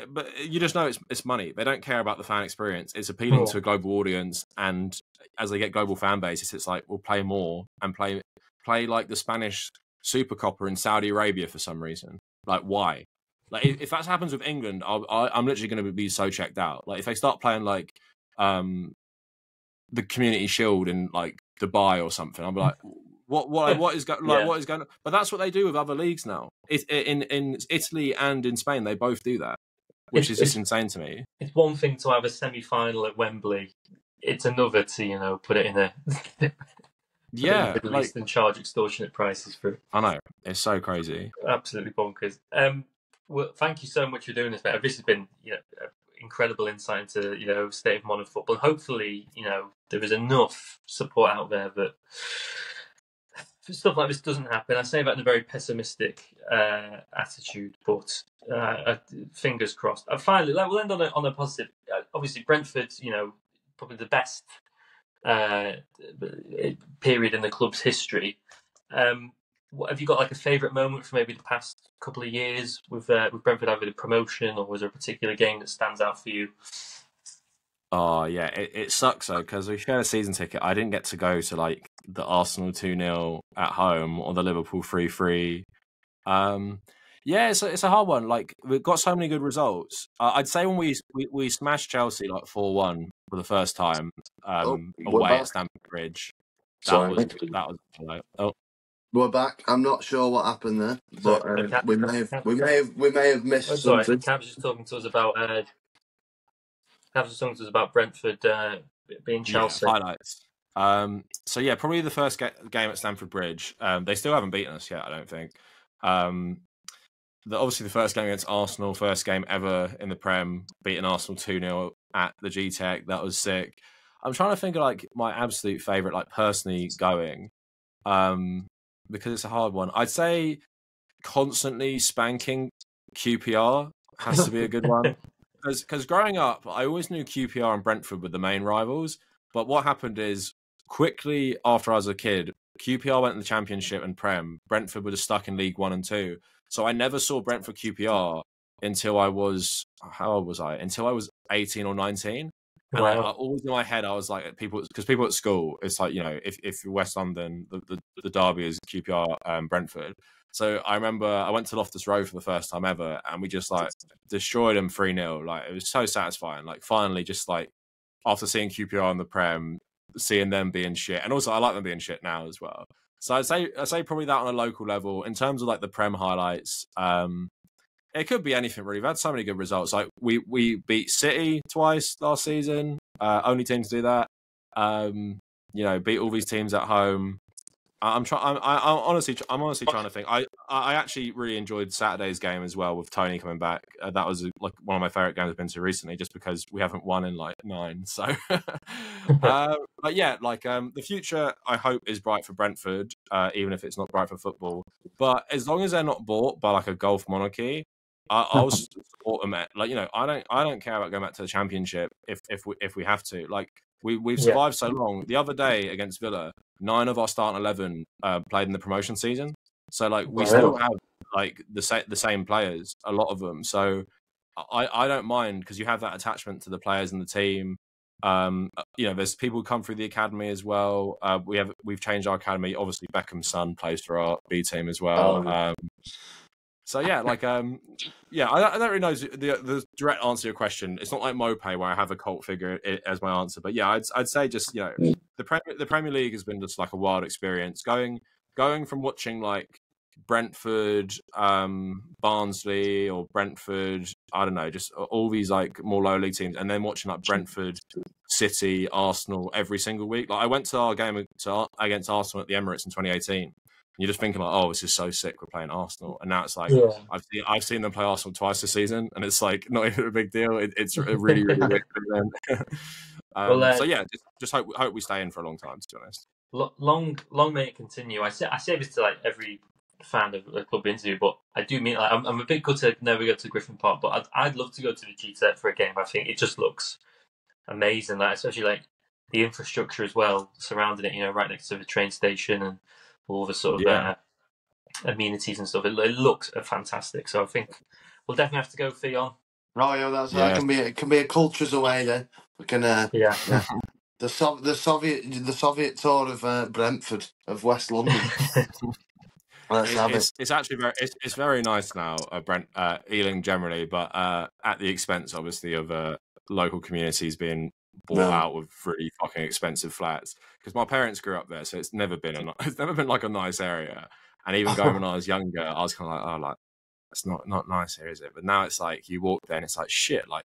but you just know it's money. They don't care about the fan experience. It's appealing to a global audience, and as they get global fan bases, it's like we'll play more and play like the Spanish Super Coppa in Saudi Arabia for some reason. Like why? Like if that happens with England, I'm literally going to be so checked out. Like if they start playing like the Community Shield in like Dubai or something, I'll be like, what is going on? But that's what they do with other leagues now. In Italy and in Spain, they both do that, which is just insane to me. It's one thing to have a semi-final at Wembley. It's another to put it in a Middle East and charge extortionate prices for it. I know, it's so crazy, absolutely bonkers. Well, thank you so much for doing this, mate. This has been incredible insight into state of modern football. Hopefully, there is enough support out there that stuff like this doesn't happen. I say that in a very pessimistic attitude, but fingers crossed. Finally, we'll end on a positive. Obviously, Brentford, probably the best period in the club's history. Have you got like a favourite moment from maybe the past couple of years with Brentford, either the promotion or was there a particular game that stands out for you? Oh yeah, it sucks though because we shared a season ticket. I didn't get to go to like the Arsenal 2-0 at home or the Liverpool 3-3. Yeah, it's a hard one. Like we've got so many good results. I'd say when we smashed Chelsea like 4-1 for the first time we're away back. at Stamford Bridge. Sorry, That was like, oh we're back. I'm not sure what happened there, but we may have missed something. Cav's just talking to us about Brentford being Chelsea. yeah, highlights. So yeah, probably the first game at Stamford Bridge. They still haven't beaten us yet, I don't think. Obviously the first game against Arsenal, first game ever in the Prem, beating Arsenal 2-0 at the G-Tech. That was sick. I'm trying to think of like my absolute favourite, like personally going, because it's a hard one. I'd say constantly spanking QPR has to be a good one. Because growing up, I always knew QPR and Brentford were the main rivals. But what happened is, quickly after I was a kid, QPR went in the Championship and Prem. Brentford were just stuck in League 1 and 2. So I never saw Brentford QPR until I was, how old was I? Until I was 18 or 19. And I always in my head, I was like, people at school, it's like, you know, if you're West London, the derby is QPR Brentford. So I remember I went to Loftus Road for the first time ever, and we just like destroyed them 3-0. Like it was so satisfying. Like finally, just like after seeing QPR in the Prem, seeing them being shit, and also I like them being shit now as well. So I'd say probably that on a local level. In terms of like the Prem highlights, it could be anything really. We've had so many good results. Like we beat City twice last season. Only team to do that. You know, beat all these teams at home. I'm honestly trying to think. I actually really enjoyed Saturday's game as well with Tony coming back. That was like one of my favorite games I've been to recently, just because we haven't won in like 9. So, but yeah, like the future I hope is bright for Brentford, even if it's not bright for football. But as long as they're not bought by like a golf monarchy, I'll support them. Like, you know, I don't care about going back to the Championship if we have to. Like we've survived so long. The other day against Villa, 9 of our starting 11 played in the promotion season. So like we still have like the same players, a lot of them. So I don't mind, because you have that attachment to the players and the team. You know, there's people who come through the academy as well. We've changed our academy. Obviously, Beckham's son plays for our B team as well. So yeah, like yeah, I don't really know the direct answer to your question. It's not like Mope where I have a cult figure as my answer, but yeah, I'd say just, you know, the Premier League has been just like a wild experience. Going from watching like Brentford, Barnsley, or Brentford, I don't know, just all these like more low league teams, and then watching like Brentford, City, Arsenal every single week. Like I went to our game against Arsenal at the Emirates in 2018. You're just thinking like, oh, this is so sick, we're playing Arsenal, and now it's like I've seen them play Arsenal twice this season, and it's like not even a big deal. It's a really weird for them. So yeah, just hope we stay in for a long time, to be honest. Long may it continue. I say this to like every fan of the club interview, but I do mean, like, I'm a big gutted never go to Griffin Park, but I'd love to go to the G-Tech for a game. I think it just looks amazing, like especially like the infrastructure as well surrounding it. You know, right next to the train station and all the sort of amenities and stuff. It looks fantastic. So I think we'll definitely have to go, Theon. Oh yeah, that can be a cultures away then. We can the Soviet tour of Brentford, of West London. It's actually very nice now, Ealing generally, but at the expense obviously of local communities being bought out with really fucking expensive flats. Because my parents grew up there, so it's never been like a nice area. And even going when I was younger, I was kind of like, oh, like it's not nice here, is it? But now it's like you walk there and it's like shit, like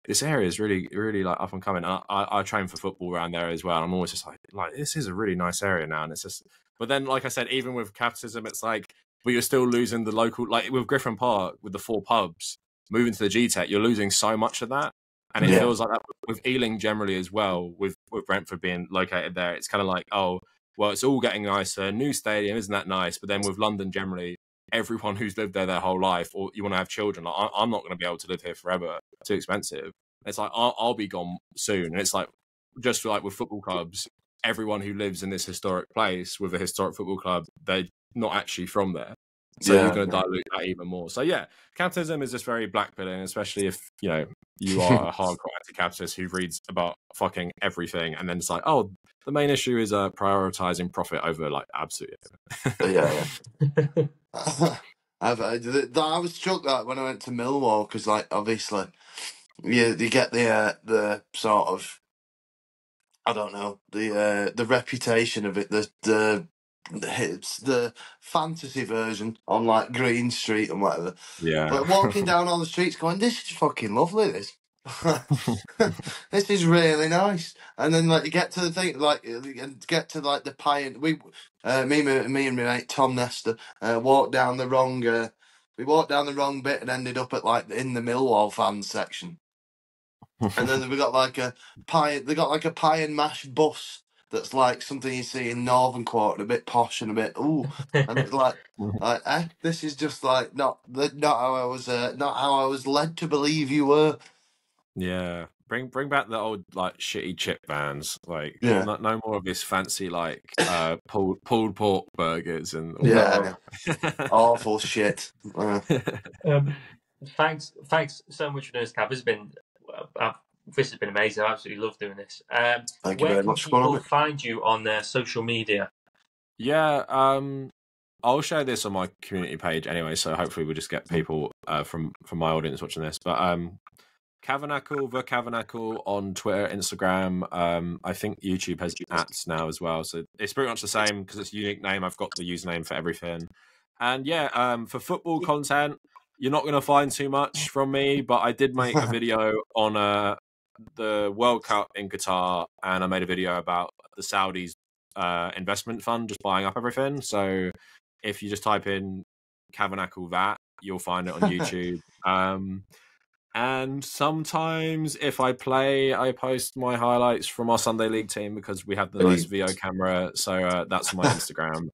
this area is really, really like up and coming. And I train for football around there as well. And I'm always just like this is a really nice area now. And it's just, but then like I said, even with capitalism, it's like, but you're still losing the local, like with Griffin Park, with the 4 pubs, moving to the G-Tech, you're losing so much of that. And it feels like that with Ealing generally as well, with Brentford being located there. It's kind of like, oh, well, it's all getting nicer. New stadium, isn't that nice? But then with London generally, everyone who's lived there their whole life, or you want to have children, like, I'm not going to be able to live here forever. Too expensive. It's like, I'll be gone soon. And it's like, just like with football clubs, everyone who lives in this historic place with a historic football club, they're not actually from there. So you're going to dilute that even more. So yeah, capitalism is just very blackpilling, especially if, you know, you are a hardcore anti-capitalist who reads about fucking everything, and then it's like, oh, the main issue is prioritizing profit over like absolute. I was struck that when I went to Millwall because, like, obviously, you get the sort of, I don't know, the reputation of it, it's the fantasy version on like Green Street and whatever. Yeah. But walking down all the streets, going, this is fucking lovely. This, this is really nice. And then like you get to the thing, like get to like the pie. Me and my mate Tom Nestor walked down the wrong. We walked down the wrong bit and ended up at like in the Millwall fans section. And then we got like a pie. They got like a pie and mash bus that's like something you see in Northern Quarter, a bit posh and a bit and it's like this is just like not how I was led to believe you were. Yeah, bring back the old like shitty chip vans. Like, Yeah. no more of this fancy like pulled pork burgers and Awful shit. Thanks so much for doing this, Cav. This has been amazing. I absolutely love doing this. Thank you very much. Where can people find you on their social media? Yeah, I'll share this on my community page anyway, so hopefully we'll just get people from my audience watching this. But Kavernacle, the Kavernacle on Twitter, Instagram. I think YouTube has ats now as well, so it's pretty much the same because it's a unique name. I've got the username for everything, and yeah, for football content, you're not going to find too much from me. But I did make a video on the World Cup in Qatar, and I made a video about the Saudis' investment fund just buying up everything. So if you just type in Kavernacle that, you'll find it on YouTube. And sometimes if I play, I post my highlights from our Sunday League team because we have the nice VO camera. So that's on my Instagram.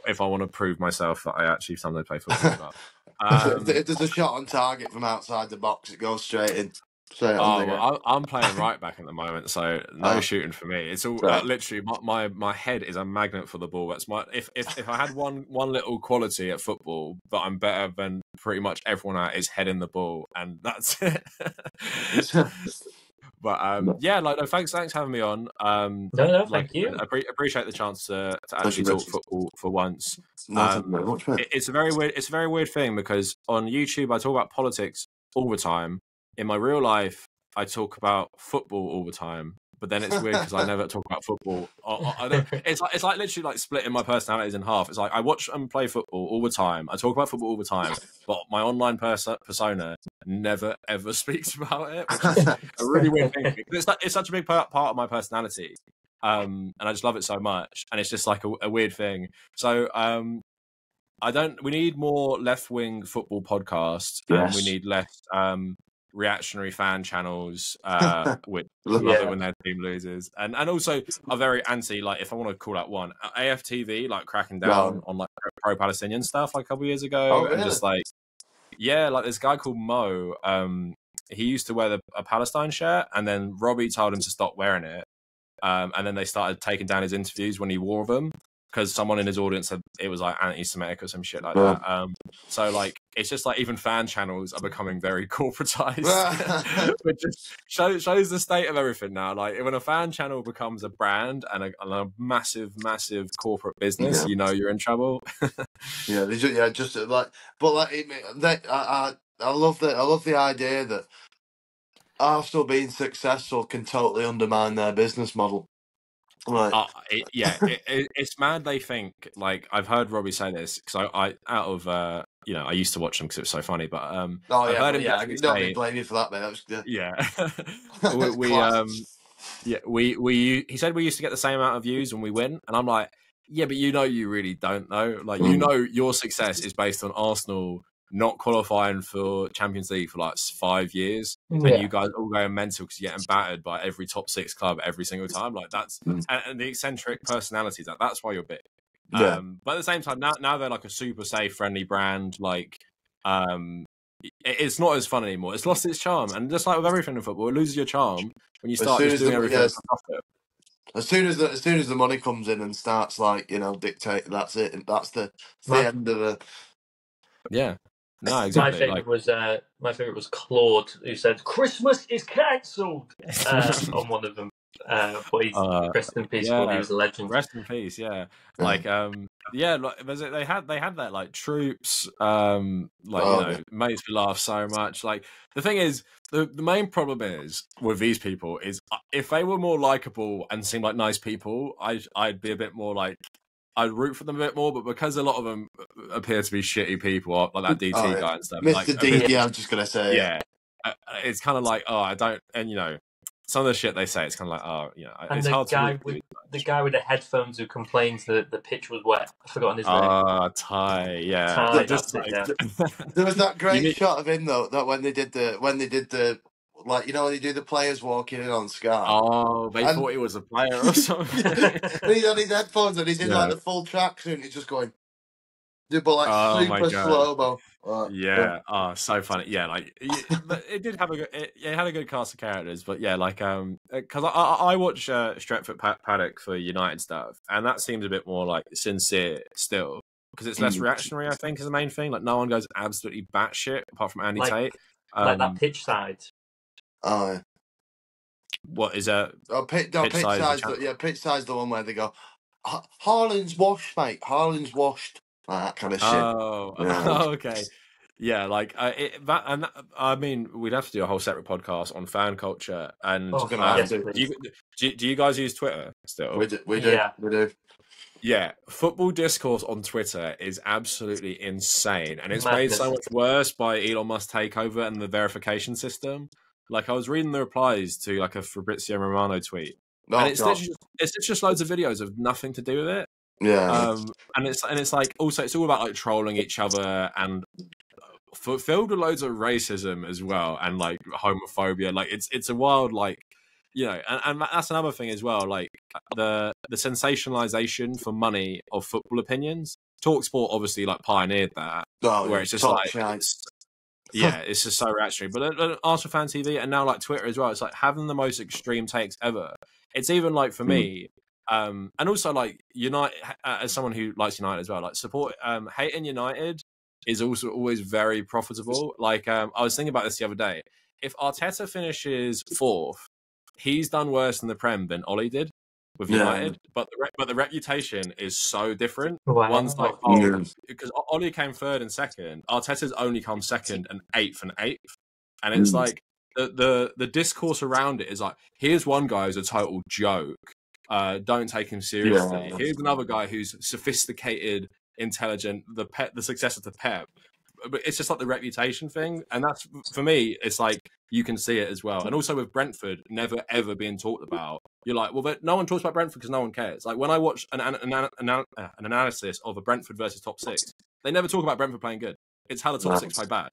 If I want to prove myself that I actually Sunday play football. If there's a shot on target from outside the box, it goes straight in. I'm playing right back at the moment, so no shooting for me. It's all literally my head is a magnet for the ball. That's my if I had one little quality at football that I'm better than pretty much everyone at is heading the ball, and that's it. But yeah, like no, thanks for having me on. No, thank you. I appreciate the chance to actually talk football for once. Thank you very much, man. It's a very weird thing because on YouTube I talk about politics all the time. In my real life, I talk about football all the time, but then it's weird because I never talk about football. It's like literally like splitting my personalities in half. It's like I watch and play football all the time. I talk about football all the time, but my online persona never ever speaks about it, which is a really weird thing. It's such a big part of my personality, and I just love it so much. And it's just like a weird thing. So we need more left-wing football podcasts, and we need less reactionary fan channels which love it when their team loses, and also are very anti, like, if I want to call out one, AFTV, like cracking down on like pro-Palestinian stuff like a couple of years ago. And just like like this guy called Mo, he used to wear a Palestine shirt, and then Robbie told him to stop wearing it, and then they started taking down his interviews when he wore them because someone in his audience said it was like anti-Semitic or some shit like that. So like it's just like even fan channels are becoming very corporatized, which just shows the state of everything now. Like when a fan channel becomes a brand and a massive corporate business, you know you're in trouble. Just like, but like I love the idea that Arsenal being successful can totally undermine their business model. Right. It's mad. They think, like, I've heard Robbie say this because I out of I used to watch them because it was so funny. But I heard him. I don't blame you for that, man. He said we used to get the same amount of views when we win, and I'm like, yeah, but you really don't know. Like, your success is based on Arsenal not qualifying for Champions League for like 5 years, and you guys all going mental because you're getting battered by every top 6 club every single time. Like that's and the eccentric personalities. That's why you're big. But at the same time, now they're like a super safe, friendly brand. Like, it's not as fun anymore. It's lost its charm, and just like with everything in football, it loses your charm when you start just doing everything for profit. As soon as the money comes in and starts like dictate, that's it, and that's the end of the. Yeah. No, exactly. My favorite was Claude, who said Christmas is cancelled on one of them. But he's rest in peace. Yeah, He was a legend. rest in peace. Yeah, like yeah, like they had that like troops, like made me laugh so much. Like the thing is, the main problem is with these people is if they were more likable and seemed like nice people, I'd be a bit more like. I'd root for them a bit more, but because a lot of them appear to be shitty people, like that DT guy and stuff, Mr. like D, yeah, I'm just gonna say, yeah, it's kind of like, oh, I don't, and you know, some of the shit they say, it's kind of like, oh, you know, And it's the hard guy to. the guy with the headphones who complains that the pitch was wet. I've forgotten his name. Ty, yeah, Ty, just that's like, it, yeah. There was that great shot of him though, that when they did the like, you know, when they do the players walking in on Sky. Oh, they thought he was a player or something. And he's on his headphones and he's in like the full tracksuit and he's just going, but like super slow-mo. Yeah, oh, so funny. Yeah, like it did have a good, it had a good cast of characters, but yeah, like because I watch Stretford Paddock for United stuff, and that seems a bit more like sincere still because it's less reactionary. I think is the main thing. Like no one goes absolutely batshit apart from Andy Tate. Like that pitch side. Oh, yeah. What is that? Pitch side's the one where they go, Haaland's washed, mate. Haaland's washed. Like that kind of shit. Oh, okay. Yeah, like I mean, we'd have to do a whole separate podcast on fan culture. And do you guys use Twitter still? We do. Yeah, football discourse on Twitter is absolutely insane, and it's made so much worse by Elon Musk takeover and the verification system. Like I was reading the replies to like a Fabrizio Romano tweet, and it's just loads of videos of nothing to do with it. Yeah, and it's like also it's all about like trolling each other and filled with loads of racism as well and like homophobia. Like it's a wild like you know, and that's another thing as well. Like the sensationalization for money of football opinions. TalkSport obviously like pioneered that, where it's just like. Yeah, it's just so reactionary. But Arsenal Fan TV and now like Twitter as well, it's like having the most extreme takes ever. It's even like for me, and also like United as someone who likes United as well, like support hating United is also always very profitable. Like I was thinking about this the other day. If Arteta finishes 4th, he's done worse in the Prem than Ollie did with United, but the reputation is so different. Wow. One's like because Ollie came 3rd and 2nd, Arteta's only come 2nd and 8th and 8th, and it's like the discourse around it is like, here's one guy who's a total joke, don't take him seriously. Here's another guy who's sophisticated, intelligent, the successor to Pep. But it's just like the reputation thing, and that's for me. It's like you can see it as well, and also with Brentford never ever being talked about. You're like, well, but no one talks about Brentford because no one cares. Like when I watch an analysis of a Brentford versus top 6, they never talk about Brentford playing good. It's how the top 6 play bad.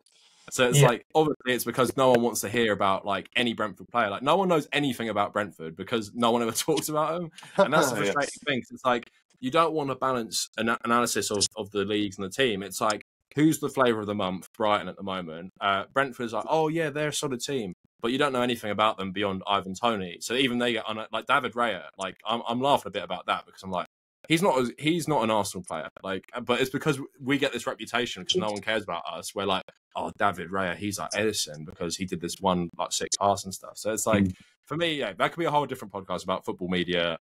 So it's like obviously it's because no one wants to hear about like any Brentford player. Like no one knows anything about Brentford because no one ever talks about them, and that's the frustrating thing. It's like you don't want to balance an analysis of the leagues and the team. It's like, who's the flavour of the month? Brighton at the moment. Brentford's like, oh yeah, they're a solid team, but you don't know anything about them beyond Ivan Toney. So even they get on like David Raya. Like I'm laughing a bit about that because I'm like, he's not an Arsenal player. Like, but it's because we get this reputation because no one cares about us. We're like, oh, David Raya, he's like Edison because he did this one like 6 pass and stuff. So it's like. For me, yeah, that could be a whole different podcast about football media,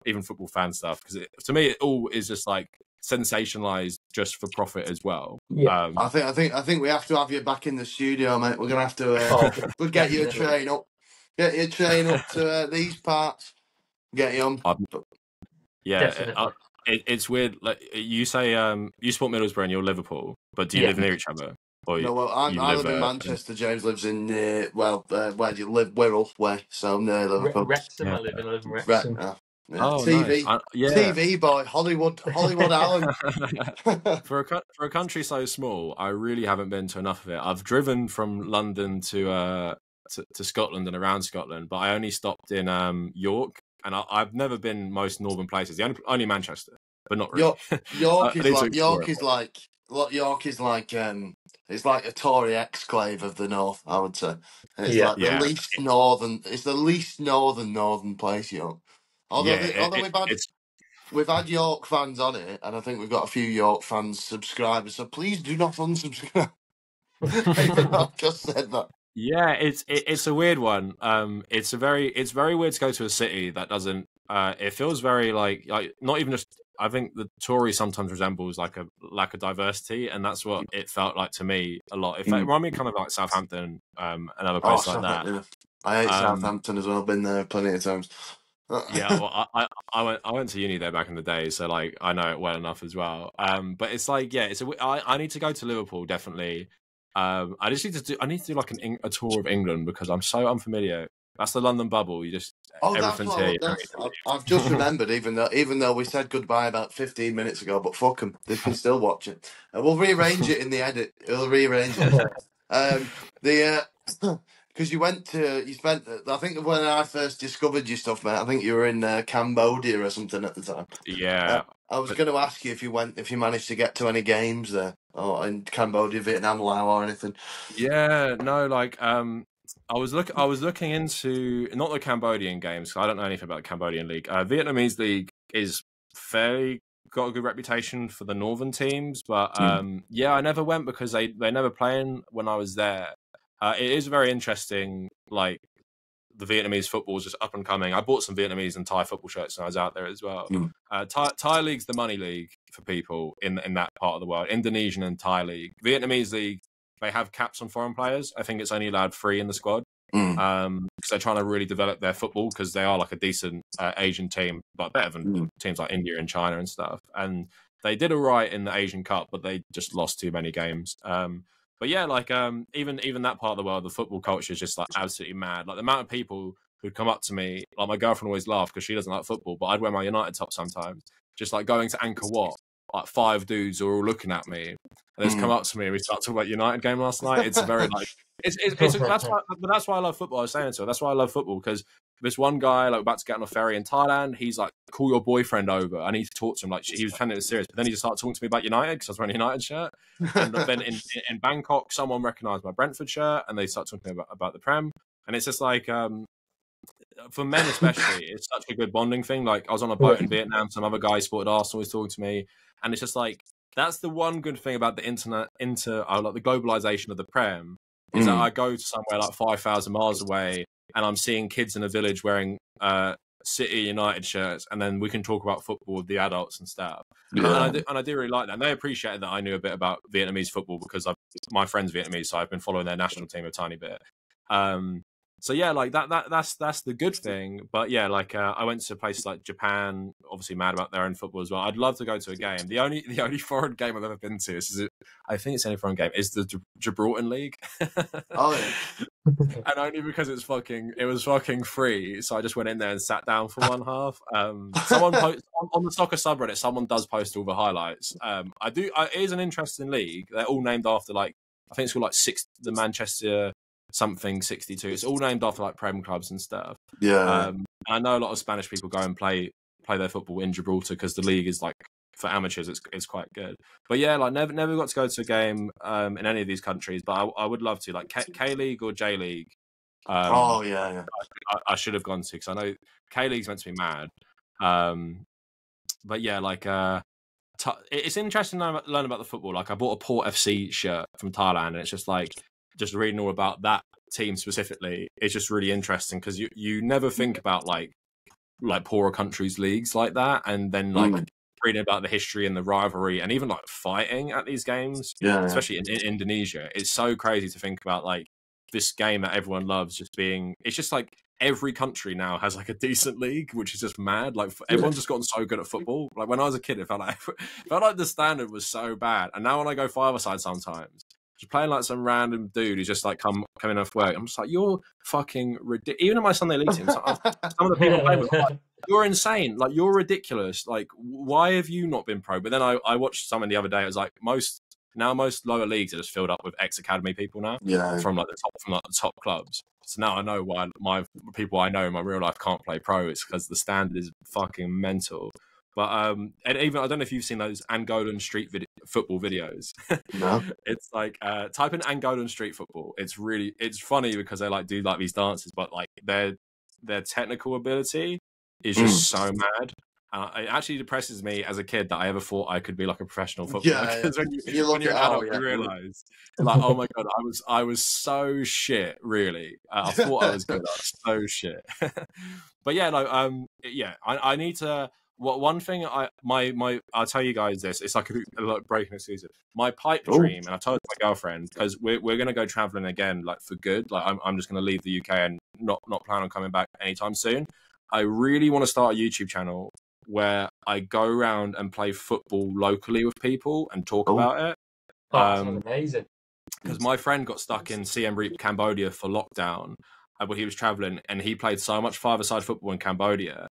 even football fan stuff. Because to me, it all is just like sensationalized just for profit as well. Yeah, I think we have to have you back in the studio, mate. We're gonna have to we'll get you a train up, to these parts, get you on. Yeah, it's weird. Like you say, you support Middlesbrough and you're Liverpool, but do you live near each other? No, well, I live in Manchester. James lives in where do you live? Wirral way, so near Liverpool. Wrexham, I live in Wrexham. Oh, TV, nice. TV boy, Hollywood Allen. For a country so small, I really haven't been to enough of it. I've driven from London to Scotland and around Scotland, but I only stopped in York, and I've never been most northern places. Only Manchester, but not really. York is like it's like a Tory exclave of the north, I would say. And it's like the least northern. It's the least northern place, York. Although we've had York fans on it, and I think we've got a few York fans subscribers. So please do not unsubscribe. I've just said that. Yeah, it's a weird one. It's very weird to go to a city that doesn't. It feels very like not even just. I think the Tory sometimes resembles like a lack of diversity, and that's what it felt like to me a lot. It reminded me kind of like Southampton, and other places like that. Yeah. I hate Um, Southampton as well. Been there plenty of times. yeah, well, I went to uni there back in the day, so like I know it well enough as well. But it's like I need to go to Liverpool definitely. I just need to do like a tour of England because I'm so unfamiliar. That's the London bubble. You just That's everything's here. what I've just remembered. Even though we said goodbye about 15 minutes ago, but fuck them, they can still watch it. We'll rearrange it in the edit. We'll rearrange it. The because you spent. I think when I first discovered your stuff, mate. I think you were in Cambodia or something at the time. Yeah, I was going to ask you if you managed to get to any games there, or in Cambodia, Vietnam, Laos, or anything. yeah, no, like I was looking into not the Cambodian games 'cause I don't know anything about the Cambodian league. Vietnamese league is fairly got a good reputation for the northern teams, but yeah, I never went because they never playing when I was there. It is very interesting, like the Vietnamese football is just up and coming. I bought some Vietnamese and Thai football shirts when I was out there as well. Thai league's the money league for people in that part of the world. Indonesian and Thai league. Vietnamese league, they have caps on foreign players. I think it's only allowed 3 in the squad. Because they're trying to really develop their football because they are like a decent Asian team, but better than teams like India and China and stuff. And they did all right in the Asian Cup, but they just lost too many games. But yeah, like even that part of the world, the football culture is just like absolutely mad. Like the amount of people who'd come up to me, like my girlfriend always laughed because she doesn't like football, but I'd wear my United top sometimes. Just like going to Angkor Wat, like 5 dudes are all looking at me, and they just come up to me and we start talking about United game last night. It's very like that's why I love football. I was saying to her, that's why I love football because this one guy like about to get on a ferry in Thailand, he's like, call your boyfriend over. I need to talk to him. Like he was pretending it's serious, but then he just started talking to me about United because I was wearing a United shirt. And then in Bangkok, someone recognised my Brentford shirt and they started talking to me about the Prem. And it's just like for men especially, it's such a good bonding thing. Like I was on a boat in Vietnam, some other guy supported Arsenal was talking to me, and it's just like that's the one good thing about the internet like the globalization of the Prem is that I go to somewhere like 5,000 miles away and I'm seeing kids in a village wearing City United shirts, and then we can talk about football with the adults and stuff. Yeah. And I do really like that. And they appreciated that I knew a bit about Vietnamese football because my friend's Vietnamese, so I've been following their national team a tiny bit. So yeah, like that's the good thing. But yeah, like I went to places like Japan, obviously mad about their own football as well. I'd love to go to a game. The only foreign game I've ever been to I think it's the only foreign game is the Gibraltar League. Oh yeah. And only because it was fucking free, so I just went in there and sat down for one half. Someone on the soccer subreddit, someone does post all the highlights. It is an interesting league. They're all named after like I think it's called like the Manchester something 62. It's all named after like Prem clubs and stuff. Yeah. And I know a lot of Spanish people go and play their football in Gibraltar because the league is like for amateurs it's quite good. But yeah, like never got to go to a game in any of these countries, but I would love to, like K League or J League. Oh yeah. I should have gone to because I know K League's meant to be mad. But yeah, like it's interesting to learn about the football. Like I bought a Port FC shirt from Thailand, and it's just like just reading all about that team specifically. It's just really interesting because you never think about like poorer countries leagues like that, and then like reading about the history and the rivalry and even like fighting at these games, especially in Indonesia. It's so crazy to think about like this game that everyone loves just being. It's just like every country now has like a decent league, which is just mad. Like everyone's just gotten so good at football. Like when I was a kid, it felt like the standard was so bad, and now when I go five-a-side sometimes. Just playing like some random dude who's just like coming off work. I'm just like, you're fucking ridiculous. Even in my Sunday league team, some of the people play with, like, you're insane. Like you're ridiculous. Like why have you not been pro? But then I watched someone the other day. It was like most lower leagues are just filled up with ex-academy people now. Yeah. From the top clubs. So now I know why my people I know in my real life can't play pro. It's because the standard is fucking mental. But and even I don't know if you've seen those Angolan street football videos. No. It's like type in Angolan street football. It's funny because they like do like these dances, but like their technical ability is just so mad. It actually depresses me as a kid that I ever thought I could be like a professional footballer. Because when you're an adult, you realise, like, oh my god, I was so shit. Really, I thought I was good. I was so shit. But yeah, no, yeah, I need to. One thing I'll tell you guys this. It's like a breaking a season. My pipe dream, and I told my girlfriend, because we're gonna go traveling again, like for good. Like I'm just gonna leave the UK and not plan on coming back anytime soon. I really want to start a YouTube channel where I go around and play football locally with people and talk about it. That's amazing. Because my friend got stuck in Siem Reap, Cambodia for lockdown, when he was traveling, and he played so much five-a-side football in Cambodia.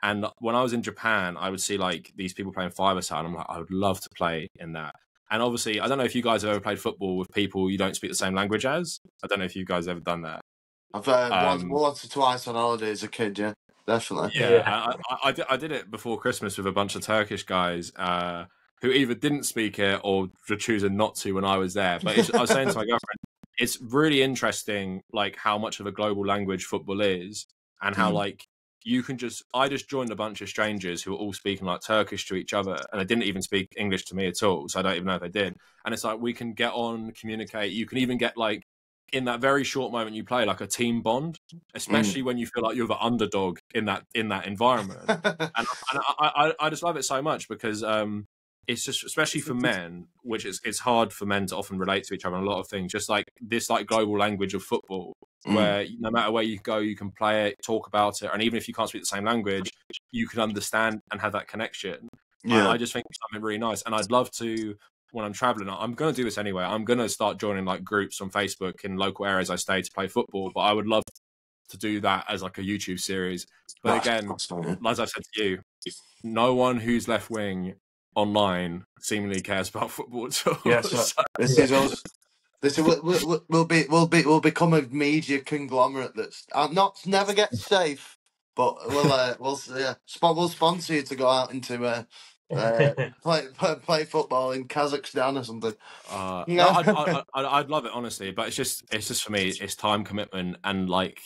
And when I was in Japan, I would see like these people playing five-a-side. I'm like, I would love to play in that. And obviously, I don't know if you guys have ever played football with people you don't speak the same language as. I don't know if you guys have ever done that. I've once or twice on holiday as a kid, yeah, definitely. Yeah. I did it before Christmas with a bunch of Turkish guys who either didn't speak it or were choosing not to when I was there. But I was saying to my girlfriend, it's really interesting, like how much of a global language football is, and how like I just joined a bunch of strangers who were all speaking like Turkish to each other, and they didn't even speak English to me at all, so I don't even know if they did. And it's like we can get on, communicate. You can even get like in that very short moment you play like a team bond, especially when you feel like you're the underdog in that environment. and I just love it so much because it's just, especially for men, which it's hard for men to often relate to each other on a lot of things, just like this like global language of football where no matter where you go, you can play it, talk about it, and even if you can't speak the same language, you can understand and have that connection. I just think it's something really nice, and I'd love to, when I'm traveling, I'm going to do this anyway. I'm going to start joining like groups on Facebook in local areas I stay to play football, but I would love to do that as like a YouTube series. But again, as I said to you, no one who's left wing online seemingly cares about football at all. Yeah, so this is us. We'll become a media conglomerate that's never gets safe, but we'll sponsor you to go out into play football in Kazakhstan or something. No, I'd love it, honestly, but it's just for me, it's time commitment, and like,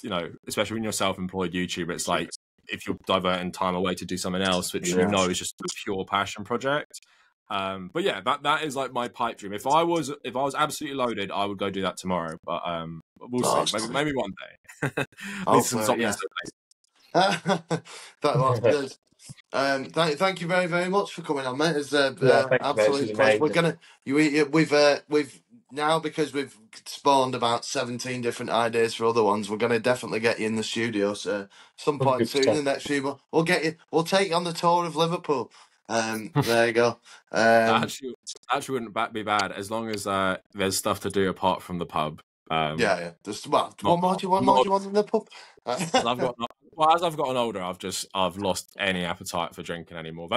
you know, especially when you're self-employed YouTuber, it's like if you're diverting time away to do something else, which you know is just a pure passion project. But yeah, that is like my pipe dream. If I was absolutely loaded, I would go do that tomorrow. But we'll see. Maybe one day. Thank you very, very much for coming on, mate. It's absolutely pleasure. We've now, because we've spawned about 17 different ideas for other ones, we're gonna definitely get you in the studio. So some point 100%. Soon in the next few months, we'll take you on the tour of Liverpool. There you go. Actually wouldn't be bad, as long as there's stuff to do apart from the pub. Just what more do you want in the pub? As I've gotten older, I've lost any appetite for drinking anymore.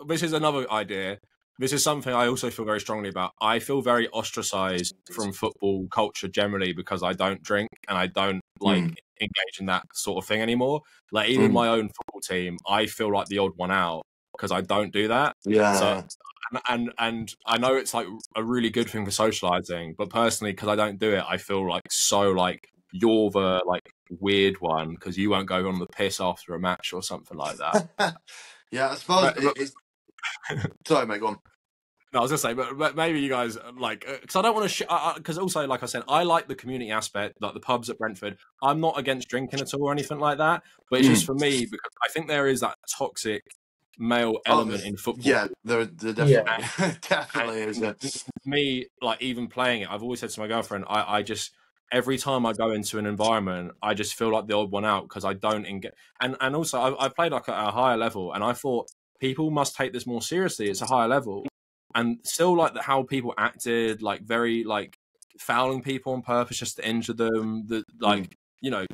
This is another idea. This is something I also feel very strongly about. I feel very ostracized from football culture generally because I don't drink and I don't like engage in that sort of thing anymore. Like even my own football team, I feel like the odd one out because I don't do that. Yeah. So, and I know it's like a really good thing for socializing, but personally, because I don't do it, I feel like so like you're the like weird one because you won't go on the piss after a match or something like that. Yeah, I suppose it's... Sorry, mate, go on. No, I was gonna say, but maybe you guys like, because I don't want to, because also, like I said, I like the community aspect, like the pubs at Brentford. I'm not against drinking at all or anything like that, but it's just for me because I think there is that toxic male element in football. Yeah, there definitely, definitely is. Me, like even playing it, I've always said to my girlfriend, I just every time I go into an environment, I just feel like the odd one out because I don't engage. And also, I played like at a higher level, and I thought people must take this more seriously. It's a higher level. And still, like how people acted, like very like fouling people on purpose just to injure them. You know,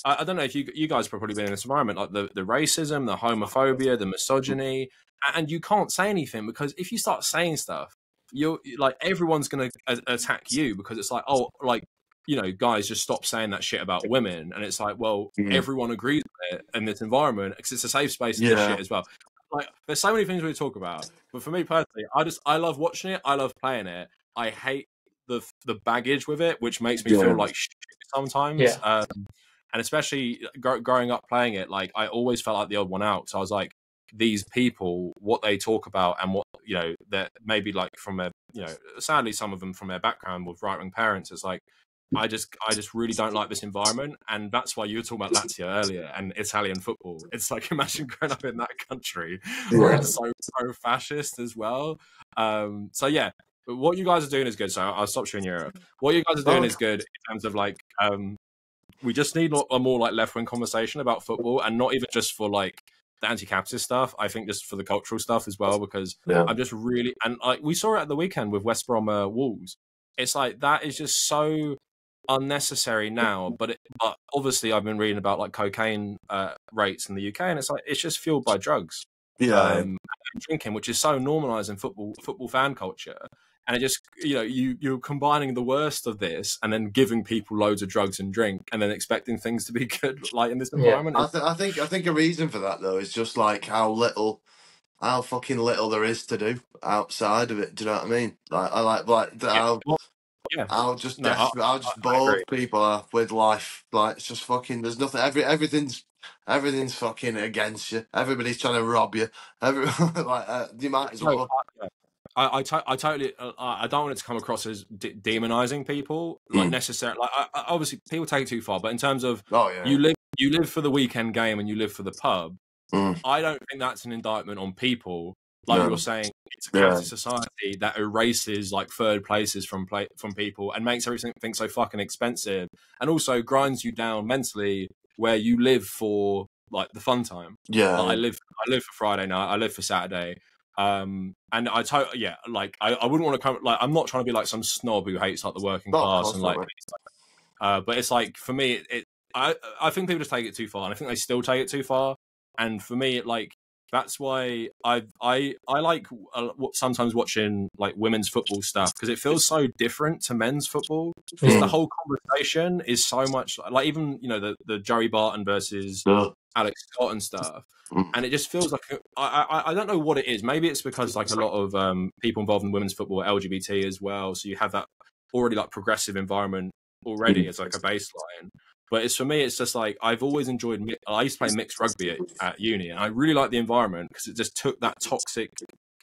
I don't know if you guys have probably been in this environment, like the racism, the homophobia, the misogyny, and you can't say anything because if you start saying stuff, you're like everyone's going to attack you because it's like, oh, like, you know, guys, just stop saying that shit about women, and it's like, well, everyone agrees with it in this environment because it's a safe space to this shit as well. Like, there's so many things we talk about, but for me personally, I love watching it. I love playing it. I hate the baggage with it, which makes me feel like shit sometimes. And especially growing up playing it, like I always felt like the odd one out. So I was like, these people, what they talk about, and what that maybe like from a sadly some of them from their background with right wing parents, it's like I just really don't like this environment, and that's why you were talking about Lazio earlier and Italian football. It's like imagine growing up in that country where it's so fascist as well. So yeah, what you guys are doing is good. So I'll stop showing you. What you guys are doing is good in terms of like we just need a more like left wing conversation about football, and not even just for like the anti-capitalist stuff. I think just for the cultural stuff as well, because I'm just really, and like we saw it at the weekend with West Brom Wolves. It's like that is just so unnecessary now. But obviously, I've been reading about like cocaine rates in the UK, and it's like it's just fueled by drugs, and drinking, which is so normalised in football fan culture. And it just, you're combining the worst of this and then giving people loads of drugs and drink and then expecting things to be good, like in this environment. I think a reason for that though is just like how fucking little there is to do outside of it. Do you know what I mean? Like how just bored people are with life. Like it's just fucking. There's nothing. Everything's fucking against you. Everybody's trying to rob you. You might as well. I totally. I don't want it to come across as demonizing people, like necessarily. Like obviously, people take it too far. But in terms of you live for the weekend game and you live for the pub. I don't think that's an indictment on people. Like you're saying, it's a capitalist society that erases like third places from people and makes everything so fucking expensive, and also grinds you down mentally. Where you live for like the fun time. Like, I live for Friday night. I live for Saturday. And I wouldn't want to come like I'm not trying to be like some snob who hates like the working class and like but it's like for me I think people just take it too far, and I think they still take it too far. And for me, that's why I like sometimes watching like women's football stuff, because it feels so different to men's football. Because the whole conversation is so much like even the Joey Barton versus Alex Scott and stuff. And it just feels like I don't know what it is. Maybe it's because like a lot of people involved in women's football are LGBT as well, so you have that already like progressive environment already as like a baseline. But for me, it's just like I've always enjoyed. I used to play mixed rugby at uni, and I really like the environment because it just took that toxic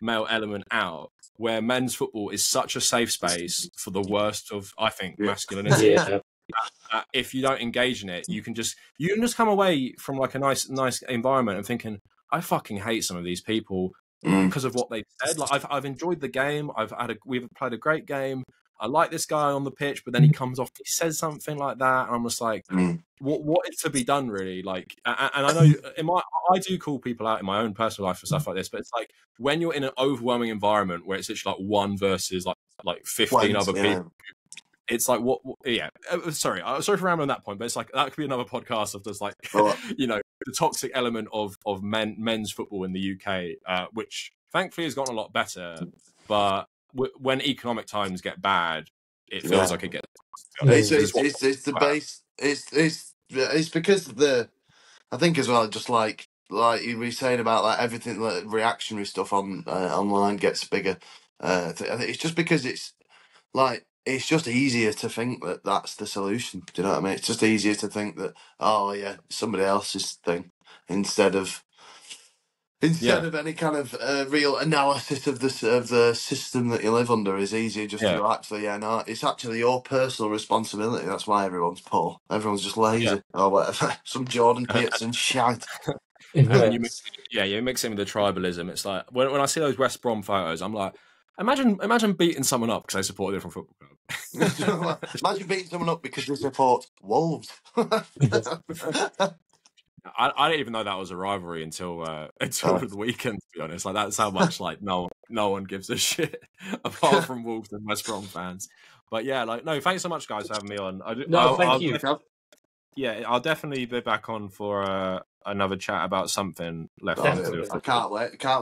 male element out. Where men's football is such a safe space for the worst of, I think, masculinity. If you don't engage in it, you can just come away from like a nice environment and thinking, I fucking hate some of these people because of what they've said. Like I've enjoyed the game. We've played a great game. I like this guy on the pitch, but then he comes off, he says something like that, and I'm just like, what is to be done, really? Like, and I know I do call people out in my own personal life for stuff like this, but it's like when you're in an overwhelming environment where it's literally like one versus like 15 other people. It's like sorry for rambling on that point, but it's like that could be another podcast of just like the toxic element of men's football in the UK, which thankfully has gotten a lot better, but when economic times get bad, it feels like it gets. It's the base. It's because I think as well, just like you were saying about like everything, like reactionary stuff on online gets bigger. I think it's just because it's like it's just easier to think that that's the solution. Do you know what I mean? It's just easier to think that somebody else's thing instead of any kind of real analysis of the system that you live under. Is easier just to actually it's actually your personal responsibility. That's why everyone's poor. Everyone's just lazy or whatever. Some Jordan Peterson shite. And you mix it with the tribalism. It's like when I see those West Brom photos, I'm like, imagine beating someone up because they support a different football club. Imagine beating someone up because they support Wolves. I didn't even know that was a rivalry until the weekend. To be honest, like that's how much like no one gives a shit apart from Wolves and West Brom fans. But yeah, like no, thanks so much, guys, for having me on. Thank you. Yeah, I'll definitely be back on for another chat about something left. I can't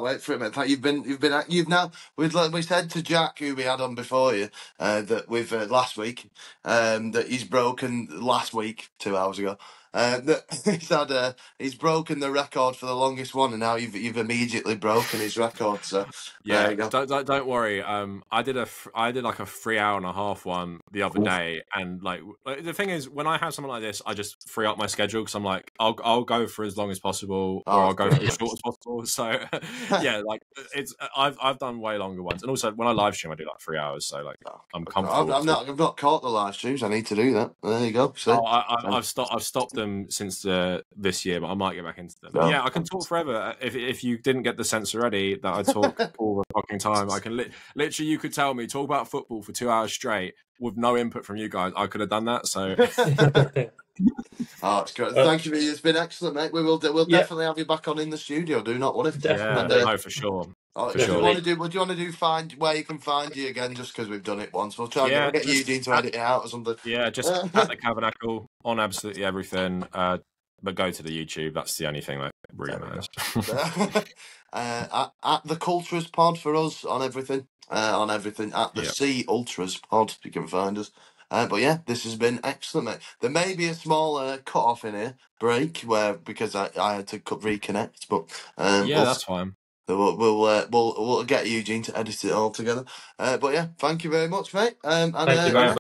wait for it, mate. In fact, you've now we said to Jack, who we had on before you, that we've last week, that he's broken last week 2 hours ago. He's broken the record for the longest one, and now you've immediately broken his record. So there you go. Don't worry. I did like a 3.5 hour one the other day, and like the thing is, when I have something like this, I just free up my schedule because I'm like, I'll go for as long as possible, or I'll go for as short as possible. So yeah, like I've done way longer ones, and also when I live stream, I do like 3 hours. So like I'm comfortable. I've not caught the live streams. I need to do that. There you go. See? I've stopped them since this year, but I might get back into them. But yeah, I can talk forever. If you didn't get the sense already that I talk all the fucking time, I can literally you could tell me talk about football for 2 hours straight with no input from you guys. I could have done that. So. Oh, it's great. Thank you. It's been excellent, mate. We'll definitely have you back on in the studio. Do not worry. Definitely. Yeah, no, for sure. Would you want to do find where you can find you again? Just because we've done it once, we'll try and get Eugene to edit it out or something. Yeah, just at the Kavernacle on absolutely everything. But go to the YouTube. That's the only thing that really matters. At the Cultures Pod for us on everything. At the Sea Ultras Pod, you can find us. But yeah, this has been excellent, mate. There may be a small cut off in here break because I had to reconnect, but that's fine. We'll get Eugene to edit it all together. But yeah, thank you very much, mate. Thank you very much.